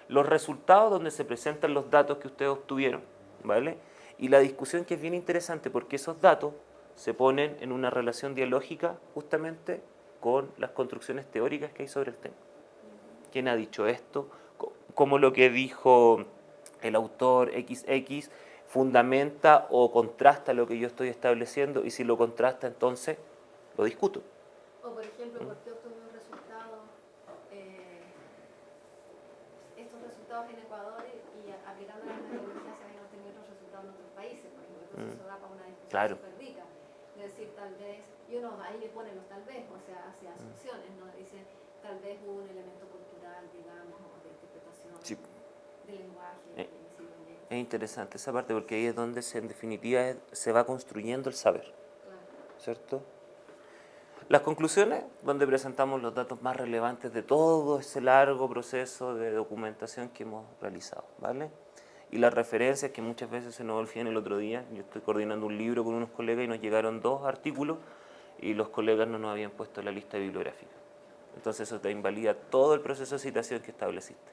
Los resultados donde se presentan los datos que ustedes obtuvieron, ¿vale? Y la discusión, que es bien interesante porque esos datos se ponen en una relación dialógica justamente con las construcciones teóricas que hay sobre el tema. ¿Quién ha dicho esto? ¿Cómo lo que dijo el autor XX fundamenta o contrasta lo que yo estoy estableciendo? Y si lo contrasta, entonces lo discuto. O por ejemplo, ¿por qué obtuvimos resultados, estos resultados en Ecuador y aplicando las metodologías se habían obtenido otros resultados en otros países? Por ejemplo, eso da para una discusión Claro. súper rica. De decir tal vez, y uno ahí le pone los tal vez, o sea, hace asunciones, ¿no? Dice, tal vez hubo un elemento cultural, digamos, o de interpretación, Sí. de lenguaje, Eh, que incide en ello. Es interesante esa parte porque ahí es donde en definitiva se va construyendo el saber, Claro. ¿cierto? Las conclusiones, donde presentamos los datos más relevantes de todo ese largo proceso de documentación que hemos realizado, ¿vale? Y las referencias que muchas veces se nos olvidan el otro día. Yo estoy coordinando un libro con unos colegas y nos llegaron 2 artículos y los colegas no nos habían puesto en la lista bibliográfica. Entonces eso te invalida todo el proceso de citación que estableciste.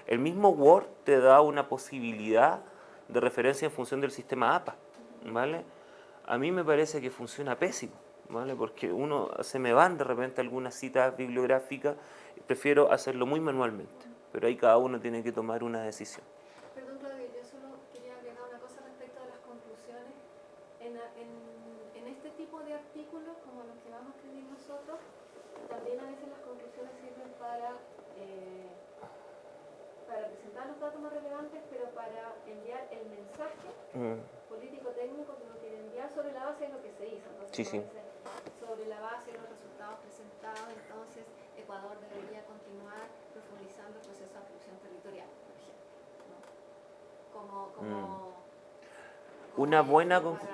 El mismo Word te da una posibilidad de referencia en función del sistema APA, ¿vale? A mí me parece que funciona pésimo, ¿vale? Porque se me van de repente algunas citas bibliográficas, prefiero hacerlo muy manualmente, pero ahí cada uno tiene que tomar una decisión. Perdón, Claudio, yo solo quería agregar una cosa respecto de las conclusiones. En este tipo de artículos, como los que vamos a escribir nosotros, también a veces las conclusiones sirven para presentar los datos más relevantes, pero para enviar el mensaje político-técnico que uno quiere enviar sobre la base de lo que se hizo. Entonces, Sí, sí. sobre la base de los resultados presentados, entonces Ecuador debería continuar profundizando el proceso de atribución territorial, por ejemplo, ¿no?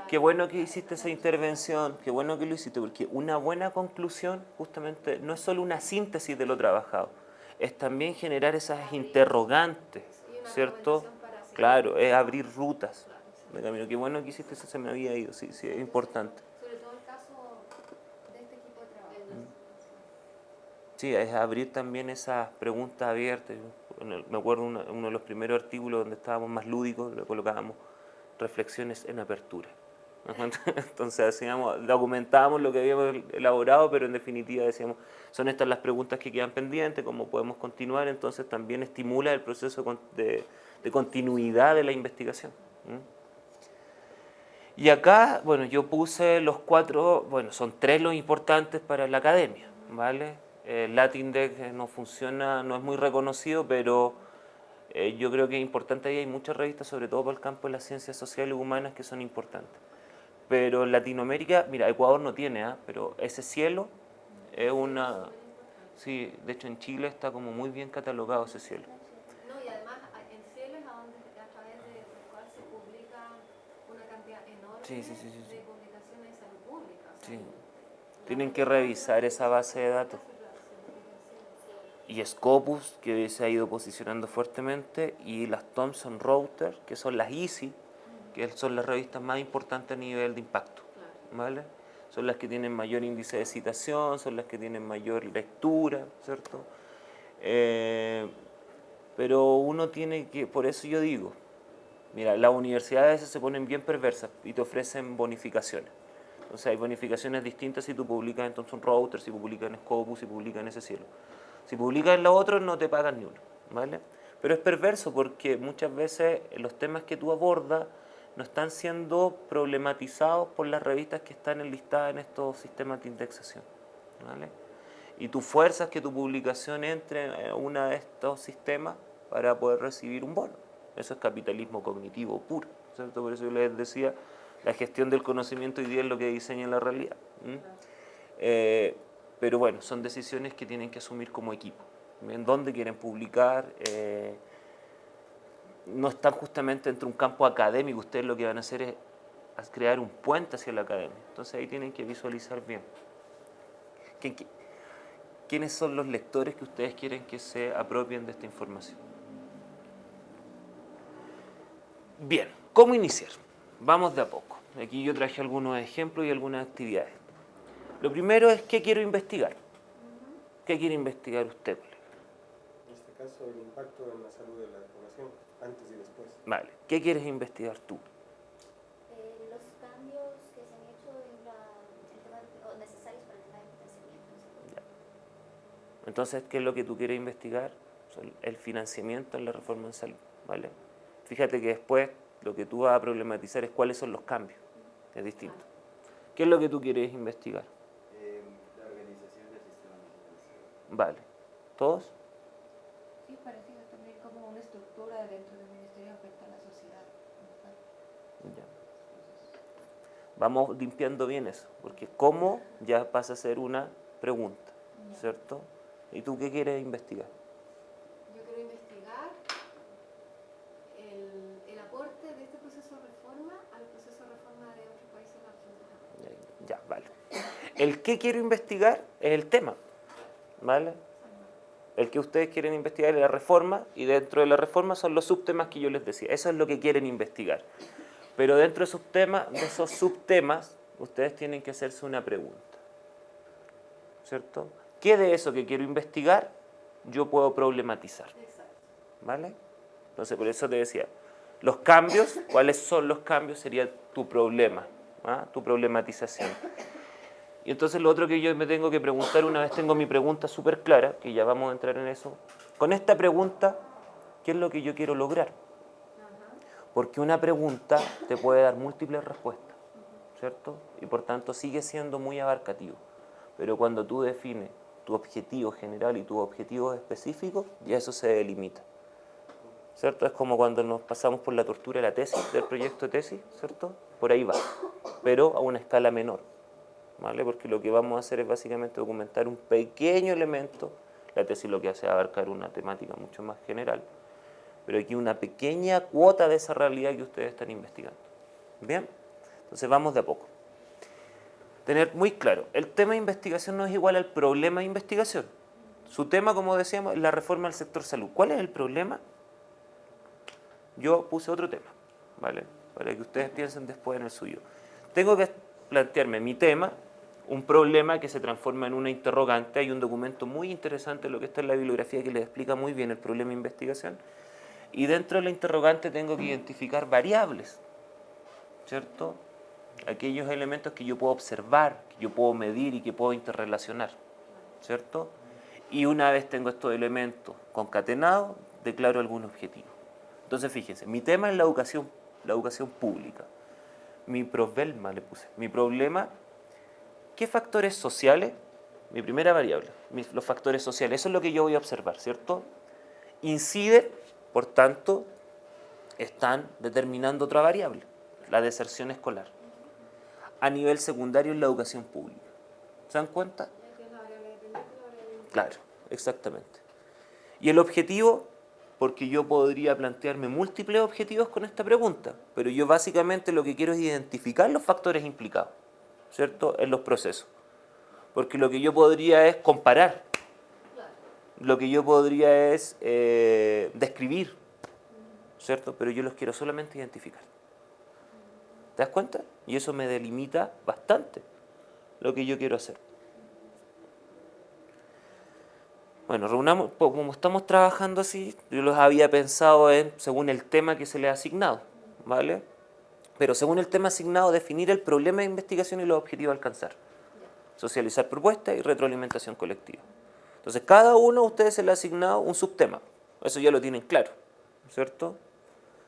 Qué bueno que hiciste esa intervención, qué bueno que lo hiciste, porque una buena conclusión justamente no es solo una síntesis de lo trabajado, es también generar esas interrogantes, ¿cierto? Claro, es abrir rutas de camino. Qué bueno que hiciste eso, se me había ido, sí, sí, es importante. Sobre todo el caso de este equipo de trabajo. Sí, es abrir también esas preguntas abiertas. Me acuerdo uno de los primeros artículos donde estábamos más lúdicos, le colocábamos reflexiones en apertura. Entonces hacíamos, documentábamos lo que habíamos elaborado, pero en definitiva decíamos, son estas las preguntas que quedan pendientes, cómo podemos continuar, entonces también estimula el proceso de continuidad de la investigación. Y acá, bueno, yo puse los 4, bueno, son 3 los importantes para la academia, ¿vale? LatinDex no funciona, no es muy reconocido, pero yo creo que es importante ahí, hay muchas revistas, sobre todo para el campo de las ciencias sociales y humanas, que son importantes. Pero en Latinoamérica, mira, Ecuador no tiene, pero ese cielo es una... Sí, de hecho en Chile está como muy bien catalogado ese cielo. No, y además en Cielo es a través del cual se publica una cantidad enorme de publicaciones de salud pública. O sea, Sí. Tienen que revisar esa base de datos. Y Scopus, que se ha ido posicionando fuertemente, y las Thomson Reuters, que son las EASY, que son las revistas más importantes a nivel de impacto, ¿vale? Son las que tienen mayor índice de citación, son las que tienen mayor lectura, ¿cierto? Pero uno tiene que, por eso yo digo, mira, las universidades a veces se ponen bien perversas y te ofrecen bonificaciones. Entonces hay bonificaciones distintas si tú publicas en Thomson Reuters, si publicas en Scopus, si publicas en ese cielo. Si publicas en los otros no te pagan ni uno, ¿vale? Pero es perverso porque muchas veces los temas que tú abordas no están siendo problematizados por las revistas que están enlistadas en estos sistemas de indexación, ¿vale? Y tú fuerzas que tu publicación entre en uno de estos sistemas para poder recibir un bono. Eso es capitalismo cognitivo puro, ¿cierto? Por eso yo les decía, la gestión del conocimiento hoy día es lo que diseña la realidad. Pero bueno, son decisiones que tienen que asumir como equipo. En dónde quieren publicar, no están justamente entre un campo académico, ustedes lo que van a hacer es crear un puente hacia la academia. Entonces ahí tienen que visualizar bien. ¿Quiénes son los lectores que ustedes quieren que se apropien de esta información? Bien, ¿cómo iniciar? Vamos de a poco. Aquí yo traje algunos ejemplos y algunas actividades. Lo primero es ¿qué quiero investigar? ¿Qué quiere investigar usted? En este caso, el impacto en la salud de la población, antes y después. Vale, ¿qué quieres investigar tú? Los cambios que se han hecho o necesarios para el tema de financiamiento. Entonces, ¿qué es lo que tú quieres investigar? El financiamiento en la reforma en salud, ¿vale? Fíjate que después lo que tú vas a problematizar es cuáles son los cambios, es distinto. ¿Qué es lo que tú quieres investigar? La organización del sistema nacional de salud. Vale, ¿todos? Sí, parecido también como una estructura dentro del ministerio afecta a la sociedad. Ya. Vamos limpiando bien eso, porque cómo ya pasa a ser una pregunta, ¿cierto? ¿Y tú qué quieres investigar? Yo quiero investigar el aporte de este proceso de reforma al proceso de reforma de otros países latinoamericanos. Ya, vale. El que quiero investigar es el tema, ¿vale? El que ustedes quieren investigar es la reforma, y dentro de la reforma son los subtemas que yo les decía. Eso es lo que quieren investigar. Pero dentro de esos subtemas, ustedes tienen que hacerse una pregunta, ¿cierto? ¿Qué de eso que quiero investigar yo puedo problematizar? Exacto. ¿Vale? Entonces, por eso te decía, los cambios, ¿cuáles son los cambios? Sería tu problema, ¿ah? Tu problematización. Y entonces lo otro que yo me tengo que preguntar, una vez tengo mi pregunta súper clara, que ya vamos a entrar en eso, con esta pregunta, ¿qué es lo que yo quiero lograr? Porque una pregunta te puede dar múltiples respuestas, ¿cierto? Y por tanto sigue siendo muy abarcativo. Pero cuando tú defines tu objetivo general y tu objetivo específico, ya eso se delimita, ¿cierto? Es como cuando nos pasamos por la tortura de la tesis, del proyecto de tesis, ¿cierto? Por ahí va, pero a una escala menor, ¿vale? Porque lo que vamos a hacer es básicamente documentar un pequeño elemento. La tesis lo que hace es abarcar una temática mucho más general, pero aquí una pequeña cuota de esa realidad que ustedes están investigando. ¿Bien? Entonces vamos de a poco. Tener muy claro, el tema de investigación no es igual al problema de investigación. Su tema, como decíamos, es la reforma del sector salud. ¿Cuál es el problema? Yo puse otro tema, ¿vale? Para que ustedes piensen después en el suyo. Tengo que plantearme mi tema, un problema que se transforma en una interrogante. Hay un documento muy interesante, lo que está en la bibliografía, que les explica muy bien el problema de investigación. Y dentro de la interrogante tengo que identificar variables, ¿cierto? Aquellos elementos que yo puedo observar, que yo puedo medir y que puedo interrelacionar, ¿cierto? Y una vez tengo estos elementos concatenados, declaro algún objetivo. Entonces, fíjense, mi tema es la educación pública. Mi problema, le puse, mi problema, ¿qué factores sociales? Mi primera variable, los factores sociales, eso es lo que yo voy a observar, ¿cierto? Inciden, por tanto, están determinando otra variable, la deserción escolar, a nivel secundario en la educación pública. ¿Se dan cuenta? Claro, exactamente. Y el objetivo, porque yo podría plantearme múltiples objetivos con esta pregunta, pero yo básicamente lo que quiero es identificar los factores implicados, ¿cierto?, en los procesos. Porque lo que yo podría es comparar, lo que yo podría es describir, ¿cierto? Pero yo los quiero solamente identificar. ¿Te das cuenta? Y eso me delimita bastante lo que yo quiero hacer. Bueno, reunamos, como estamos trabajando así, yo los había pensado según el tema que se les ha asignado, ¿vale? Pero según el tema asignado, definir el problema de investigación y los objetivos a alcanzar. Socializar propuestas y retroalimentación colectiva. Entonces, cada uno de ustedes se le ha asignado un subtema. Eso ya lo tienen claro, ¿cierto?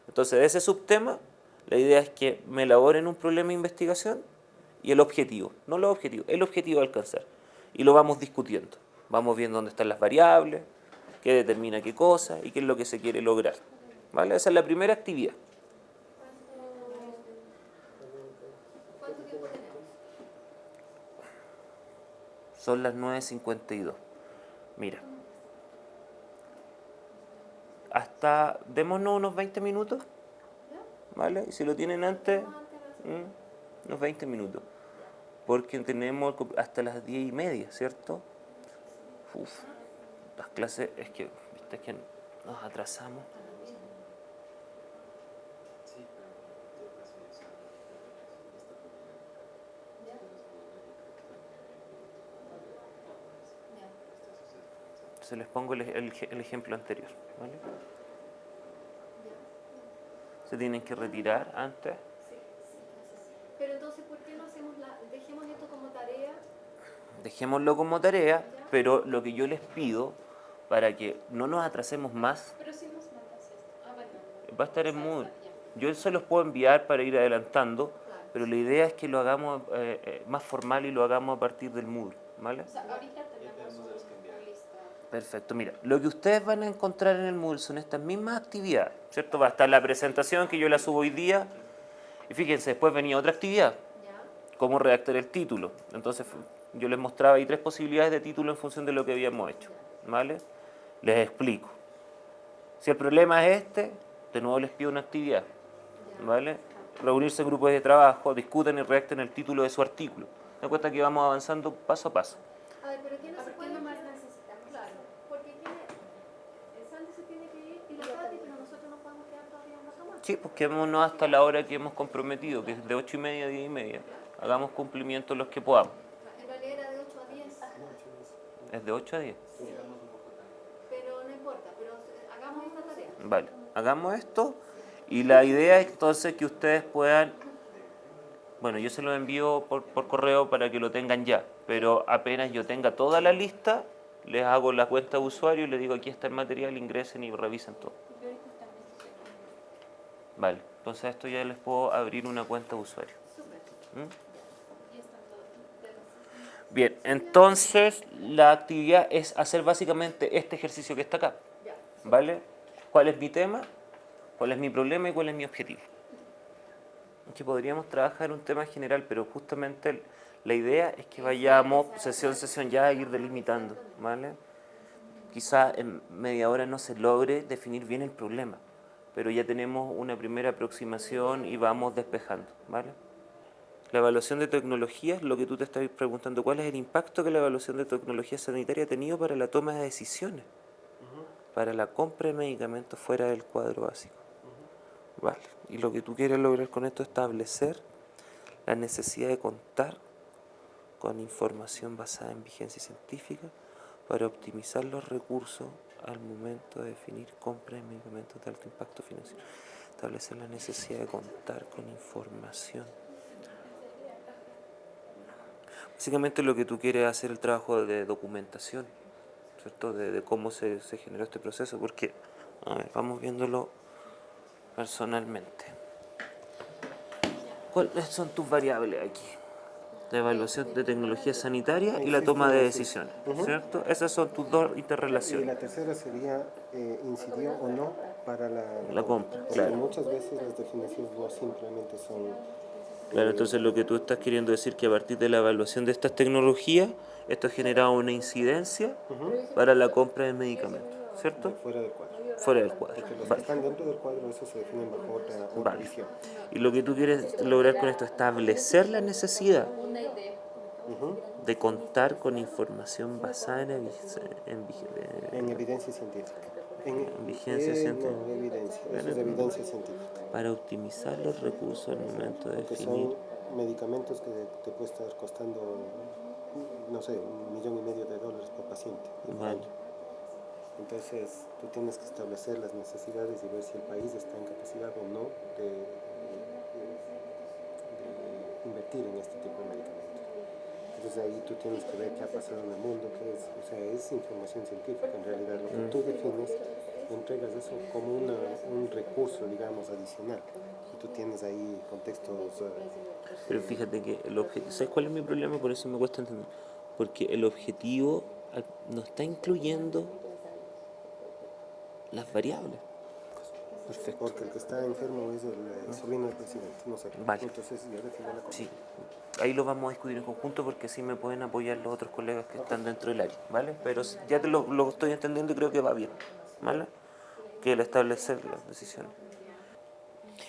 Entonces, de ese subtema, la idea es que me elaboren un problema de investigación y el objetivo, no los objetivos, el objetivo a alcanzar. Y lo vamos discutiendo. Vamos viendo dónde están las variables, qué determina qué cosa y qué es lo que se quiere lograr, ¿vale? Esa es la primera actividad. ¿Cuánto tiempo tenemos? Son las 9:52. Mira. Démonos unos 20 minutos, ¿vale? Y si lo tienen antes, unos 20 minutos. Porque tenemos hasta las 10:30, ¿cierto? Uf, las clases, viste que nos atrasamos. Entonces les pongo el ejemplo anterior, ¿vale? Se tienen que retirar antes. Pero entonces, ¿por qué no dejemos esto como tarea? Dejémoslo como tarea, pero lo que yo les pido, para que no nos atrasemos más, Pero si nos mandas esto. Bueno. va a estar en Moodle. Yo se los puedo enviar para ir adelantando, pero la idea es que lo hagamos más formal y lo hagamos a partir del Moodle, ¿vale? O sea, ahorita tenemos una lista. Perfecto, mira, lo que ustedes van a encontrar en el Moodle son estas mismas actividades, ¿cierto? Va a estar la presentación que yo la subo hoy día, y fíjense, después venía otra actividad, cómo redactar el título. Entonces yo les mostraba ahí 3 posibilidades de título en función de lo que habíamos hecho, ¿vale? Les explico. Si el problema es este, de nuevo les pido una actividad, ¿vale? Reunirse en grupos de trabajo, discutan y redacten el título de su artículo. Me cuenta que vamos avanzando paso a paso. A ver, pero ¿qué no se ¿Por qué puede nomás hacer? necesitamos Claro, eso? porque el Sandy se tiene que ir y los Tati, pero nosotros no podemos quedar todavía un rato más. Sí, pues quedémonos hasta la hora que hemos comprometido, que es de 8:30 a 10:30. Hagamos cumplimiento los que podamos. En realidad era de 8 a 10, Es de 8 a 10. pero no importa, pero hagamos esta tarea. Vale, hagamos esto y la idea es entonces que ustedes puedan, bueno, yo se lo envío por correo para que lo tengan ya, pero apenas yo tenga toda la lista, les hago la cuenta de usuario y les digo aquí está el material, ingresen y revisen todo. Yo ahorita también estoy. Vale, entonces a esto ya les puedo abrir una cuenta de usuario. ¿Mm? Ya están todos. Bien, entonces la actividad es hacer básicamente este ejercicio que está acá. ¿Vale? ¿Cuál es mi tema? ¿Cuál es mi problema y cuál es mi objetivo? Que podríamos trabajar un tema general, pero justamente la idea es que vayamos sesión a sesión ya a ir delimitando, ¿vale? Quizá en media hora no se logre definir bien el problema, pero ya tenemos una primera aproximación y vamos despejando, ¿vale? La evaluación de tecnologías, lo que tú te estás preguntando, ¿cuál es el impacto que la evaluación de tecnología sanitaria ha tenido para la toma de decisiones? Para la compra de medicamentos fuera del cuadro básico. Vale. Y lo que tú quieres lograr con esto es establecer la necesidad de contar con información basada en vigencia científica para optimizar los recursos al momento de definir compra de medicamentos de alto impacto financiero. Establecer la necesidad de contar con información. Básicamente lo que tú quieres es hacer el trabajo de documentación, ¿cierto? De cómo se generó este proceso, porque, a ver, vamos viéndolo personalmente. ¿Cuáles son tus variables aquí? La evaluación de tecnología sanitaria y la toma de decisiones, ¿cierto? Esas son tus dos Y interrelaciones. la tercera sería incidió o no para La compra, porque claro. muchas veces las definiciones no simplemente son Claro, entonces lo que tú estás queriendo decir que a partir de la evaluación de estas tecnologías, esto ha generado una incidencia para la compra de medicamentos, ¿cierto? fuera del cuadro. Fuera del cuadro. Porque los que Vale. están dentro del cuadro, eso se definen bajo otra Vale. visión. Y lo que tú quieres lograr con esto es establecer la necesidad de contar con información basada en En evidencia científica. vigencia científica. No, evidencia. Eso es evidencia científica. Para optimizar los recursos al momento de Porque definir. son medicamentos que te puede estar costando, no sé, $1,5 millones por paciente. Vale. Entonces, tú tienes que establecer las necesidades y ver si el país está en capacidad o no de invertir en este tipo de medicamentos. Entonces ahí tú tienes que ver qué ha pasado en el mundo, es información científica en realidad. Lo que tú defines, entregas eso como un recurso, digamos, adicional. Y tú tienes ahí contextos... Pero fíjate que el objetivo, ¿sabes cuál es mi problema? Por eso me cuesta entender. Porque el objetivo no está incluyendo las variables. Perfecto. Porque el que está enfermo es el sobrino del presidente, no sé. Vale. Entonces ya define la cosa. Sí, ahí lo vamos a discutir en conjunto porque sí me pueden apoyar los otros colegas que están dentro del área, ¿vale? Pero ya te lo estoy entendiendo y creo que va bien, ¿vale? Que el establecer las decisiones.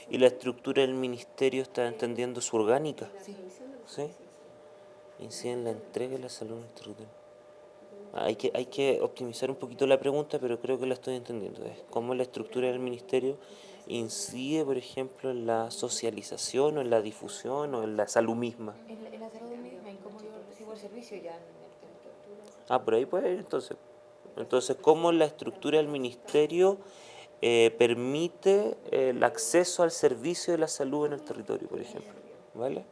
¿Y la estructura del ministerio está entendiendo su orgánica? ¿Sí? Incide en la entrega de la salud en el territorio. Hay que optimizar un poquito la pregunta, pero creo que la estoy entendiendo. Es cómo la estructura del ministerio incide, por ejemplo, en la socialización o en la difusión o en la salud misma. En la salud misma y cómo yo recibo el servicio ya en el territorio. Ah, por ahí puede ir entonces. Entonces, ¿cómo la estructura del ministerio permite el acceso al servicio de la salud en el territorio, por ejemplo? ¿Vale?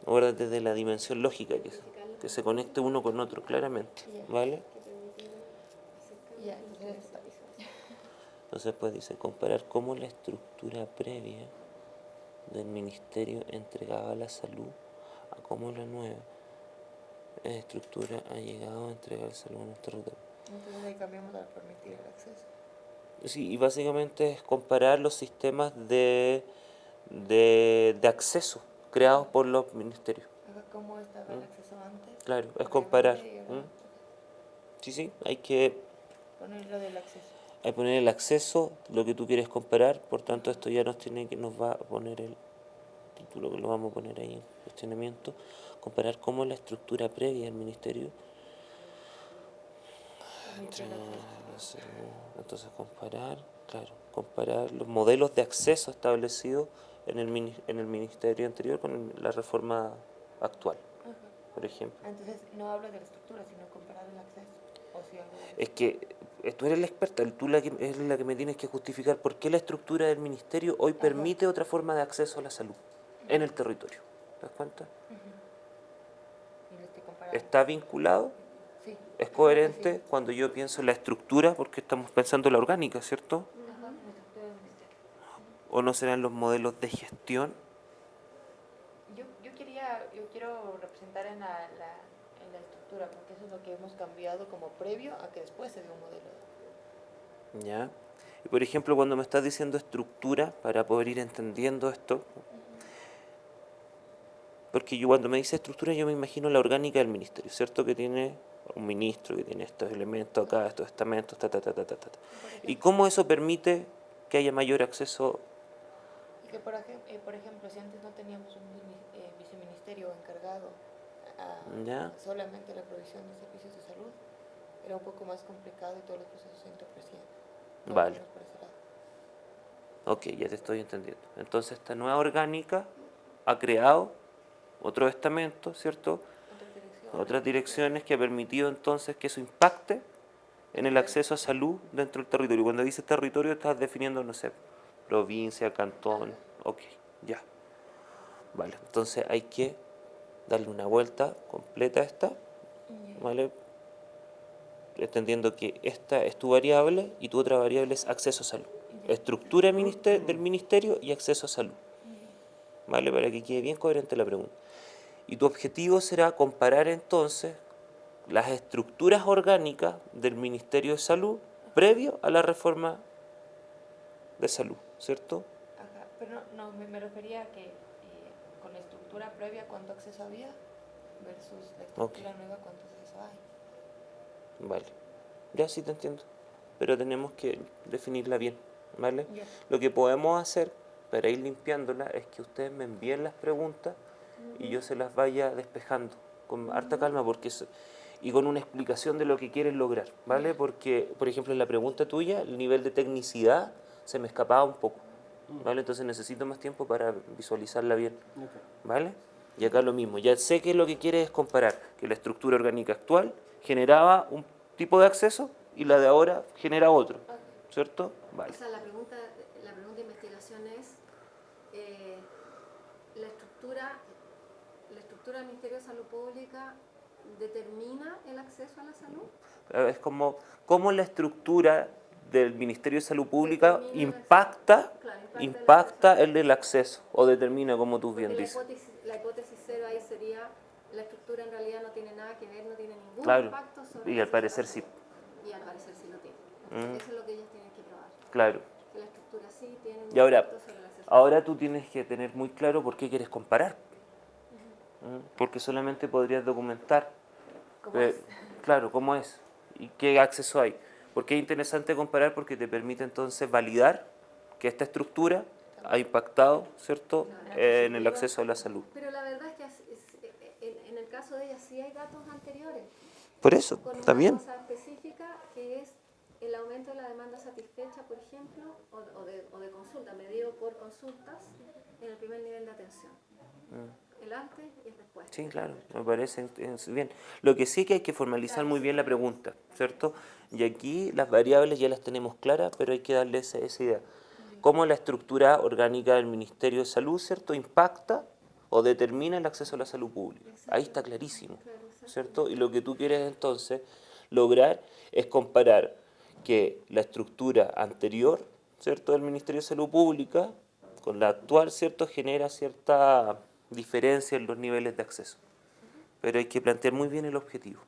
Ahora desde la dimensión lógica que se conecte uno con otro, claramente. ¿Vale? Ya, Entonces, pues dice, comparar cómo la estructura previa del ministerio entregaba la salud a cómo la nueva estructura ha llegado a entregar salud en el territorio. entonces ahí cambiamos a permitir el acceso. Sí, y básicamente es comparar los sistemas de de acceso creados por los ministerios. ¿Cómo estaba el acceso antes? Claro, es comparar. Previamente y ahora. Sí, sí, hay que Poner lo del acceso. poner el acceso, lo que tú quieres comparar, por tanto esto ya nos va a poner el título, que lo vamos a poner ahí en cuestionamiento, comparar cómo la estructura previa del ministerio. Permite el acceso. Entonces comparar los modelos de acceso establecidos en el ministerio anterior con la reforma actual, Ajá. por ejemplo. Entonces no hablo de la estructura, sino comparar el acceso. O si hablo de la Es que tú eres la experta, tú eres la que me tienes que justificar por qué la estructura del ministerio hoy permite otra forma de acceso a la salud en el territorio. ¿Te das cuenta? y lo estoy comparando. Está vinculado, Sí. es coherente cuando yo pienso en la estructura, porque estamos pensando en la orgánica, ¿cierto? Ajá, la estructura del ministerio. ¿O no serán los modelos de gestión? Yo quiero representar en la estructura, porque eso es lo que hemos cambiado como previo a que después se dio un modelo. ¿Ya? Y por ejemplo, cuando me estás diciendo estructura, para poder ir entendiendo esto, porque yo cuando me dice estructura yo me imagino la orgánica del ministerio, ¿cierto? Que tiene un ministro, que tiene estos elementos acá, estos estamentos, ta, ta, ta, ta, ta, ta. ¿Y cómo eso permite que haya mayor acceso? Y que, por ejemplo, si antes no teníamos un viceministerio encargado a ¿Ya? solamente la provisión de servicios de salud, era un poco más complicado y todos los procesos se entorpecían. Por lo Vale. menos por ese lado. Ok, ya te estoy entendiendo. Entonces esta nueva orgánica ha creado otro estamento, ¿cierto? Otras direcciones que ha permitido entonces que eso impacte en el acceso a salud dentro del territorio. Cuando dices territorio estás definiendo, no sé, provincia, cantón, ok, ya. Vale, entonces hay que darle una vuelta completa a esta, ¿vale? Entendiendo que esta es tu variable y tu otra variable es acceso a salud. Estructura del ministerio y acceso a salud, ¿vale? Para que quede bien coherente la pregunta. Y tu objetivo será comparar entonces las estructuras orgánicas del Ministerio de Salud previo a la reforma de salud, ¿cierto? Ajá, pero me refería a que con la estructura previa cuánto acceso había versus la estructura nueva cuánto acceso hay. Vale, ya sí te entiendo, pero tenemos que definirla bien, ¿vale? Ya. Lo que podemos hacer para ir limpiándola es que ustedes me envíen las preguntas y yo se las vaya despejando con harta calma y con una explicación de lo que quieren lograr, ¿vale? Porque, por ejemplo, en la pregunta tuya, el nivel de tecnicidad se me escapaba un poco, ¿vale? Entonces necesito más tiempo para visualizarla bien, ¿vale? Y acá lo mismo, ya sé que lo que quiere es comparar que la estructura orgánica actual generaba un tipo de acceso y la de ahora genera otro, ¿cierto? Vale. O sea, la pregunta de investigación es, la estructura del Ministerio de Salud Pública determina el acceso a la salud. Es como cómo la estructura del Ministerio de Salud Pública Determina el impacta, Claro, impacta el del acceso o determina, como tú bien Porque dices. la hipótesis cero ahí sería, la estructura en realidad no tiene nada que ver, no tiene ningún Claro, impacto sobre y el al acceso parecer a la sí. salud. Y al parecer sí lo tiene. Mm. Eso es lo que ellos tienen que probar. Claro. Que la estructura sí tiene un Y ahora, impacto sobre el acceso. ahora tú tienes que tener muy claro por qué quieres comparar. Porque solamente podrías documentar, ¿Cómo es? claro, cómo es y qué acceso hay. Porque es interesante comparar porque te permite entonces validar que esta estructura ha impactado, ¿cierto?, en el acceso a la salud. Pero la verdad es que en el caso de ella sí hay datos anteriores. Por eso, Con está una bien. cosa específica que es el aumento de la demanda satisfecha, por ejemplo, o de consulta, medido por consultas en el primer nivel de atención. El antes y el después. Sí, claro, me parece bien. Lo que sí que hay que formalizar muy bien la pregunta, ¿cierto? Y aquí las variables ya las tenemos claras, pero hay que darle esa idea. Cómo la estructura orgánica del Ministerio de Salud, ¿cierto?, impacta o determina el acceso a la salud pública. Ahí está clarísimo, ¿cierto? Y lo que tú quieres entonces lograr es comparar que la estructura anterior, ¿cierto?, del Ministerio de Salud Pública con la actual, ¿cierto?, genera cierta diferencia en los niveles de acceso. Pero hay que plantear muy bien el objetivo.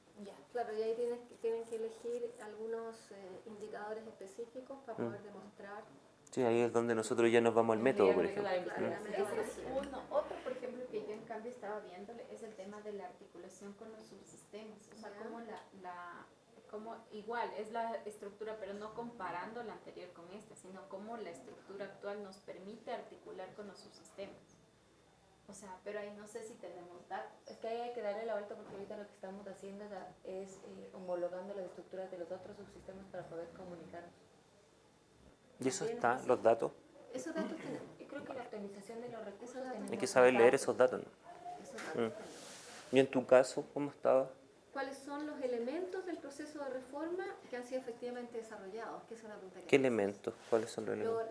Claro, y ahí tienen que elegir algunos indicadores específicos para poder demostrar Sí, ahí es donde nosotros ya nos vamos al método, por ejemplo. Ese es uno. Otro, por ejemplo, que yo en cambio estaba viéndole es el tema de la articulación con los subsistemas. O sea, como igual es la estructura, pero no comparando la anterior con esta, sino cómo la estructura actual nos permite articular con los subsistemas. O sea, pero ahí no sé si tenemos datos. Es que ahí hay que darle la vuelta porque ahorita lo que estamos haciendo es homologando las estructuras de los otros subsistemas para poder comunicarnos. ¿Y eso está, los datos? Esos datos tenemos. Yo creo que la optimización de los recursos tenemos Hay que saber leer datos. esos datos, ¿no? Esos datos tenemos. ¿Y en tu caso, cómo estaba? ¿Cuáles son los elementos del proceso de reforma que han sido efectivamente desarrollados? Que es una pregunta que ¿Qué haces. elementos? ¿Cuáles son los elementos?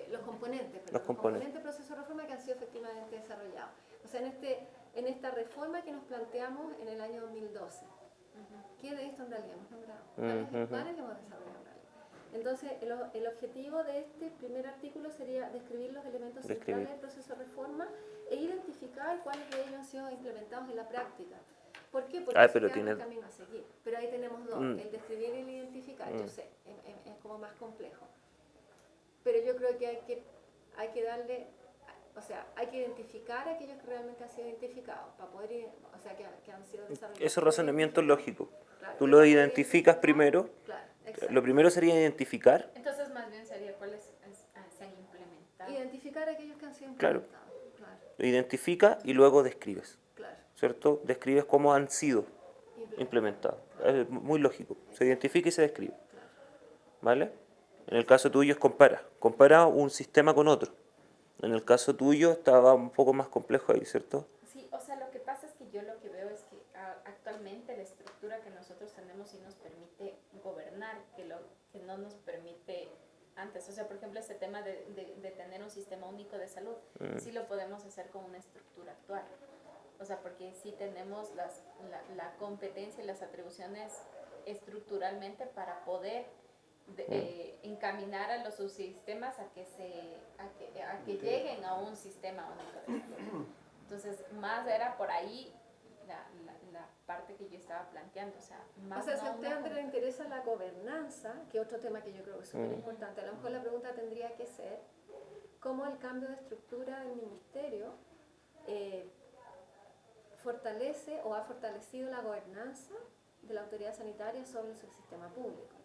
Los componentes, perdón, Los componentes del proceso de reforma que han sido efectivamente desarrollados. O sea, en esta reforma que nos planteamos en el año 2012, ¿qué de esto en realidad hemos logrado? ¿Cuáles hemos desarrollado en realidad? Entonces, el objetivo de este primer artículo sería describir los elementos centrales del proceso de reforma e identificar cuáles de ellos han sido implementados en la práctica. ¿Por qué? Porque pero eso tiene el camino a seguir. Pero ahí tenemos dos, el describir y el identificar. Yo sé, es como más complejo. Pero yo creo que hay que darle, o sea, hay que identificar aquellos que realmente han sido identificados, para poder, o sea, que han sido desarrollados. Ese razonamiento es lógico. Claro, Tú lo identificas primero. Claro, exacto. Lo primero sería identificar. Entonces, más bien sería cuáles se han implementado. Identificar aquellos que han sido Claro. implementados. Claro, Lo identifica y luego describes, claro. ¿cierto? Describes cómo han sido implementados. Es muy lógico. Se identifica y se describe. ¿Vale? En el caso tuyo es compara. Compara un sistema con otro. En el caso tuyo estaba un poco más complejo ahí, ¿cierto? Sí, o sea, lo que pasa es que yo lo que veo es que actualmente la estructura que nosotros tenemos sí nos permite gobernar, que no nos permite antes. O sea, por ejemplo, este tema de tener un sistema único de salud, sí lo podemos hacer con una estructura actual. O sea, porque sí tenemos la competencia y las atribuciones estructuralmente para poder encaminar a los subsistemas a que lleguen a un sistema único de salud. Entonces, más era por ahí la parte que yo estaba planteando. O sea, más Si a no usted, Andrea, le interesa la gobernanza, que es otro tema que yo creo que es súper importante, a lo mejor la pregunta tendría que ser cómo el cambio de estructura del ministerio fortalece o ha fortalecido la gobernanza de la autoridad sanitaria sobre el subsistema público.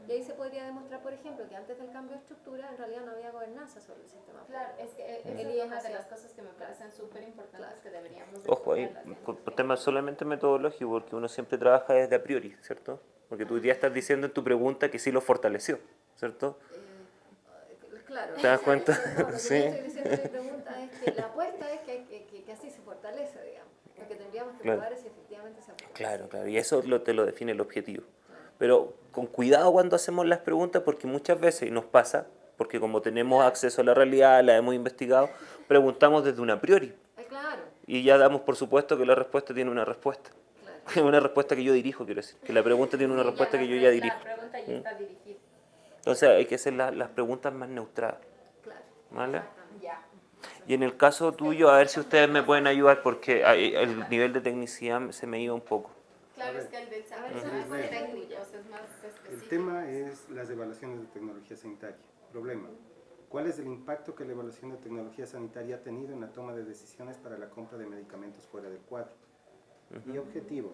Y ahí se podría demostrar, por ejemplo, que antes del cambio de estructura en realidad no había gobernanza sobre el sistema público. Claro, es que esa es una de las cosas que me parecen súper importantes que deberíamos de Ojo, ahí, por temas solamente metodológico, porque uno siempre trabaja desde a priori, ¿cierto? Porque tú ya estás diciendo en tu pregunta que sí lo fortaleció, ¿cierto? Claro. ¿Te das cuenta? Lo que Sí. yo estoy diciendo en mi pregunta es que la apuesta es que así se fortalece, digamos. Lo que tendríamos que Claro. probar es si efectivamente se fortalece. Claro, y eso te lo define el objetivo. Pero con cuidado cuando hacemos las preguntas, porque muchas veces nos pasa, porque como tenemos acceso a la realidad, la hemos investigado, preguntamos desde un a priori. Claro, Y ya damos por supuesto que la respuesta tiene una respuesta. claro. Una respuesta que yo dirijo, quiero decir. Que la pregunta tiene una respuesta que yo ya dirijo. La pregunta ya está dirigida. Entonces hay que hacer las preguntas más neutrales. Claro. ¿Vale? Ya. Y en el caso tuyo, a ver si ustedes me pueden ayudar, porque el nivel de tecnicidad se me iba un poco. Claro, es que el del saber es más técnico, o sea, es más específico. El tema es las evaluaciones de tecnología sanitaria. Problema: ¿cuál es el impacto que la evaluación de tecnología sanitaria ha tenido en la toma de decisiones para la compra de medicamentos fuera del cuadro? Y objetivo: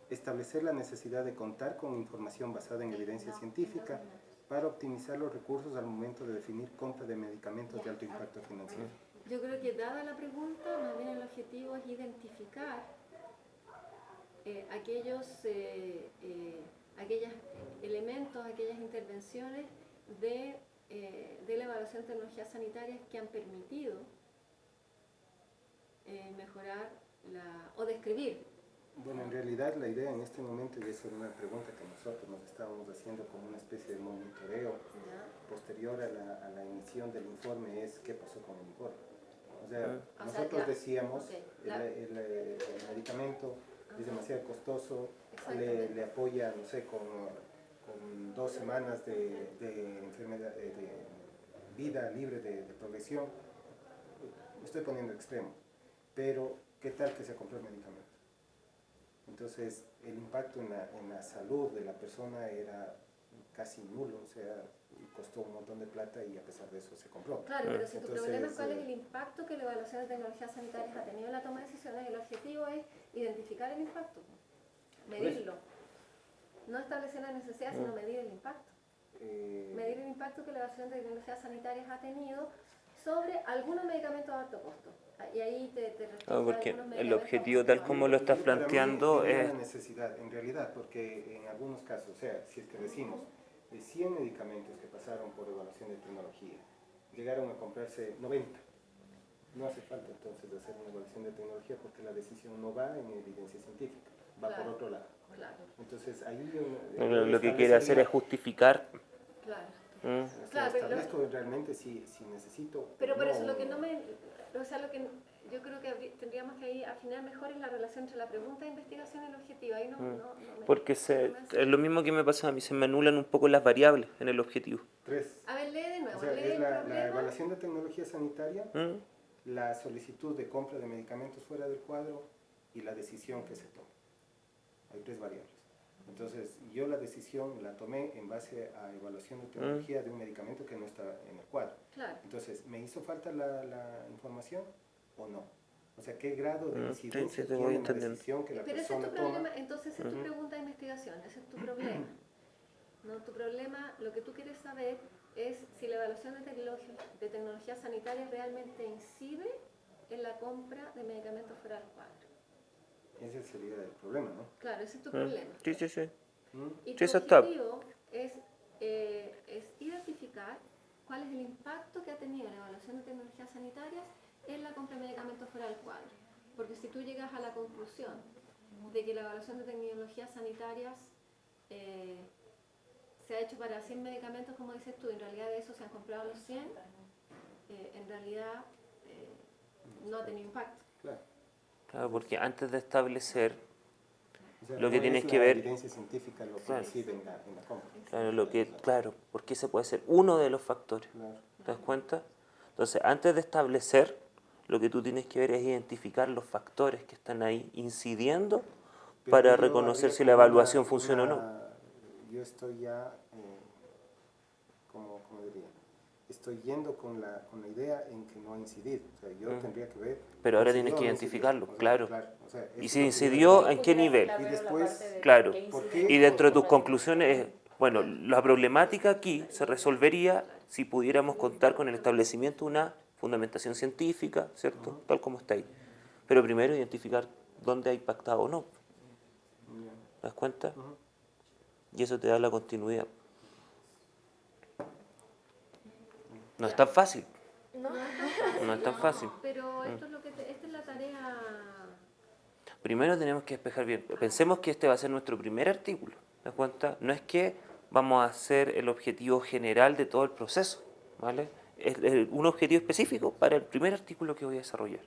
establecer la necesidad de contar con información basada en evidencia científica para optimizar los recursos al momento de definir compra de medicamentos de alto impacto financiero. Yo creo que dada la pregunta, más bien el objetivo es identificar aquellos elementos, aquellas intervenciones de la evaluación de tecnologías sanitarias que han permitido mejorar o describir. Bueno, en realidad la idea en este momento, y esa era una pregunta que nosotros nos estábamos haciendo como una especie de monitoreo posterior a la emisión del informe, es qué pasó con el informe. O sea, nosotros decíamos, el medicamento es demasiado costoso, le apoya, no sé, con 2 semanas de enfermedad, de vida libre de progresión. Estoy poniendo extremo, pero ¿qué tal que se compró el medicamento? Entonces, el impacto en la salud de la persona era casi nulo, o sea, costó un montón de plata y a pesar de eso se compró. Claro, pero si tu Entonces, problema es cuál es el impacto que la evaluación de tecnologías sanitarias ha tenido en la toma de decisiones, el objetivo es identificar el impacto, medirlo. No establecer la necesidad, sino medir el impacto. Medir el impacto que la evaluación de tecnologías sanitarias ha tenido sobre algunos medicamentos de alto costo. Y ahí te Porque algunos el medicamentos objetivo de alto tal como lo estás Para mí, planteando diría es... la necesidad, en realidad, porque en algunos casos, o sea, si es que decimos de 100 medicamentos que pasaron por evaluación de tecnología, llegaron a comprarse 90. No hace falta entonces hacer una evaluación de tecnología porque la decisión no va en evidencia científica, va Claro. por otro lado. Claro, Entonces ahí Lo que quiere hacer es justificar. claro. ¿Mm? Claro, pero establezco realmente si necesito. Pero por eso lo que no me, o sea, lo que yo creo que tendríamos que ahí afinar mejor es la relación entre la pregunta de investigación y el objetivo. Ahí no me, Porque es lo mismo que me pasa a mí, se me anulan un poco las variables en el objetivo. 3. A ver, lee de nuevo, O sea, lee es el la problema. evaluación de tecnología sanitaria, ¿Mm? la solicitud de compra de medicamentos fuera del cuadro y la decisión que se toma. Hay 3 variables. Entonces, yo la decisión la tomé en base a evaluación de tecnología de un medicamento que no está en el cuadro. Claro. Entonces, ¿me hizo falta la información o no? O sea, ¿qué grado de incidencia sí, te voy tiene la entendiendo. decisión que la Pero ese es persona tu toma? problema, entonces es tu pregunta de investigación, ese es tu problema. ¿No? Tu problema, lo que tú quieres saber es si la evaluación de tecnologías sanitarias realmente incide en la compra de medicamentos fuera del cuadro. Ese sería el problema, ¿no? Claro, ese es tu problema. Sí, sí, sí. Y Sí, tu eso está. objetivo es identificar cuál es el impacto que ha tenido la evaluación de tecnologías sanitarias en la compra de medicamentos fuera del cuadro. Porque si tú llegas a la conclusión de que la evaluación de tecnologías sanitarias se ha hecho para 100 medicamentos, como dices tú, en realidad de esos se han comprado los 100, en realidad no ha tenido impacto. Claro. Claro, porque antes de establecer O sea, lo que no tienes es que la ver... evidencia científica lo que Claro. decide en la compra. Claro, porque ese puede ser uno de los factores. Claro. ¿Te das cuenta? Entonces, antes de establecer, lo que tú tienes que ver es identificar los factores que están ahí incidiendo Pero para yo reconocer habría si la como evaluación una- funciona o no. Yo estoy ya, como diría, estoy yendo con la idea en que no ha incidido. O sea, yo tendría que ver. Pero ahora ¿incidió tienes o que no incidió? identificarlo, O sea, claro. o sea, Y eso si es lo que yo incidió, diría. ¿en qué nivel? Y después, Claro. ¿por qué? Y dentro de tus conclusiones es, bueno, la problemática aquí se resolvería si pudiéramos contar con el establecimiento de una fundamentación científica, ¿cierto? Tal como está ahí. Pero primero identificar dónde ha impactado o no. ¿Te das cuenta? Y eso te da la continuidad. No es tan fácil. No es tan fácil. Pero esto es lo que esta es la tarea. Primero tenemos que despejar bien. Pensemos que este va a ser nuestro primer artículo. ¿Te das cuenta? No es que vamos a hacer el objetivo general de todo el proceso, ¿vale? Es un objetivo específico para el primer artículo que voy a desarrollar.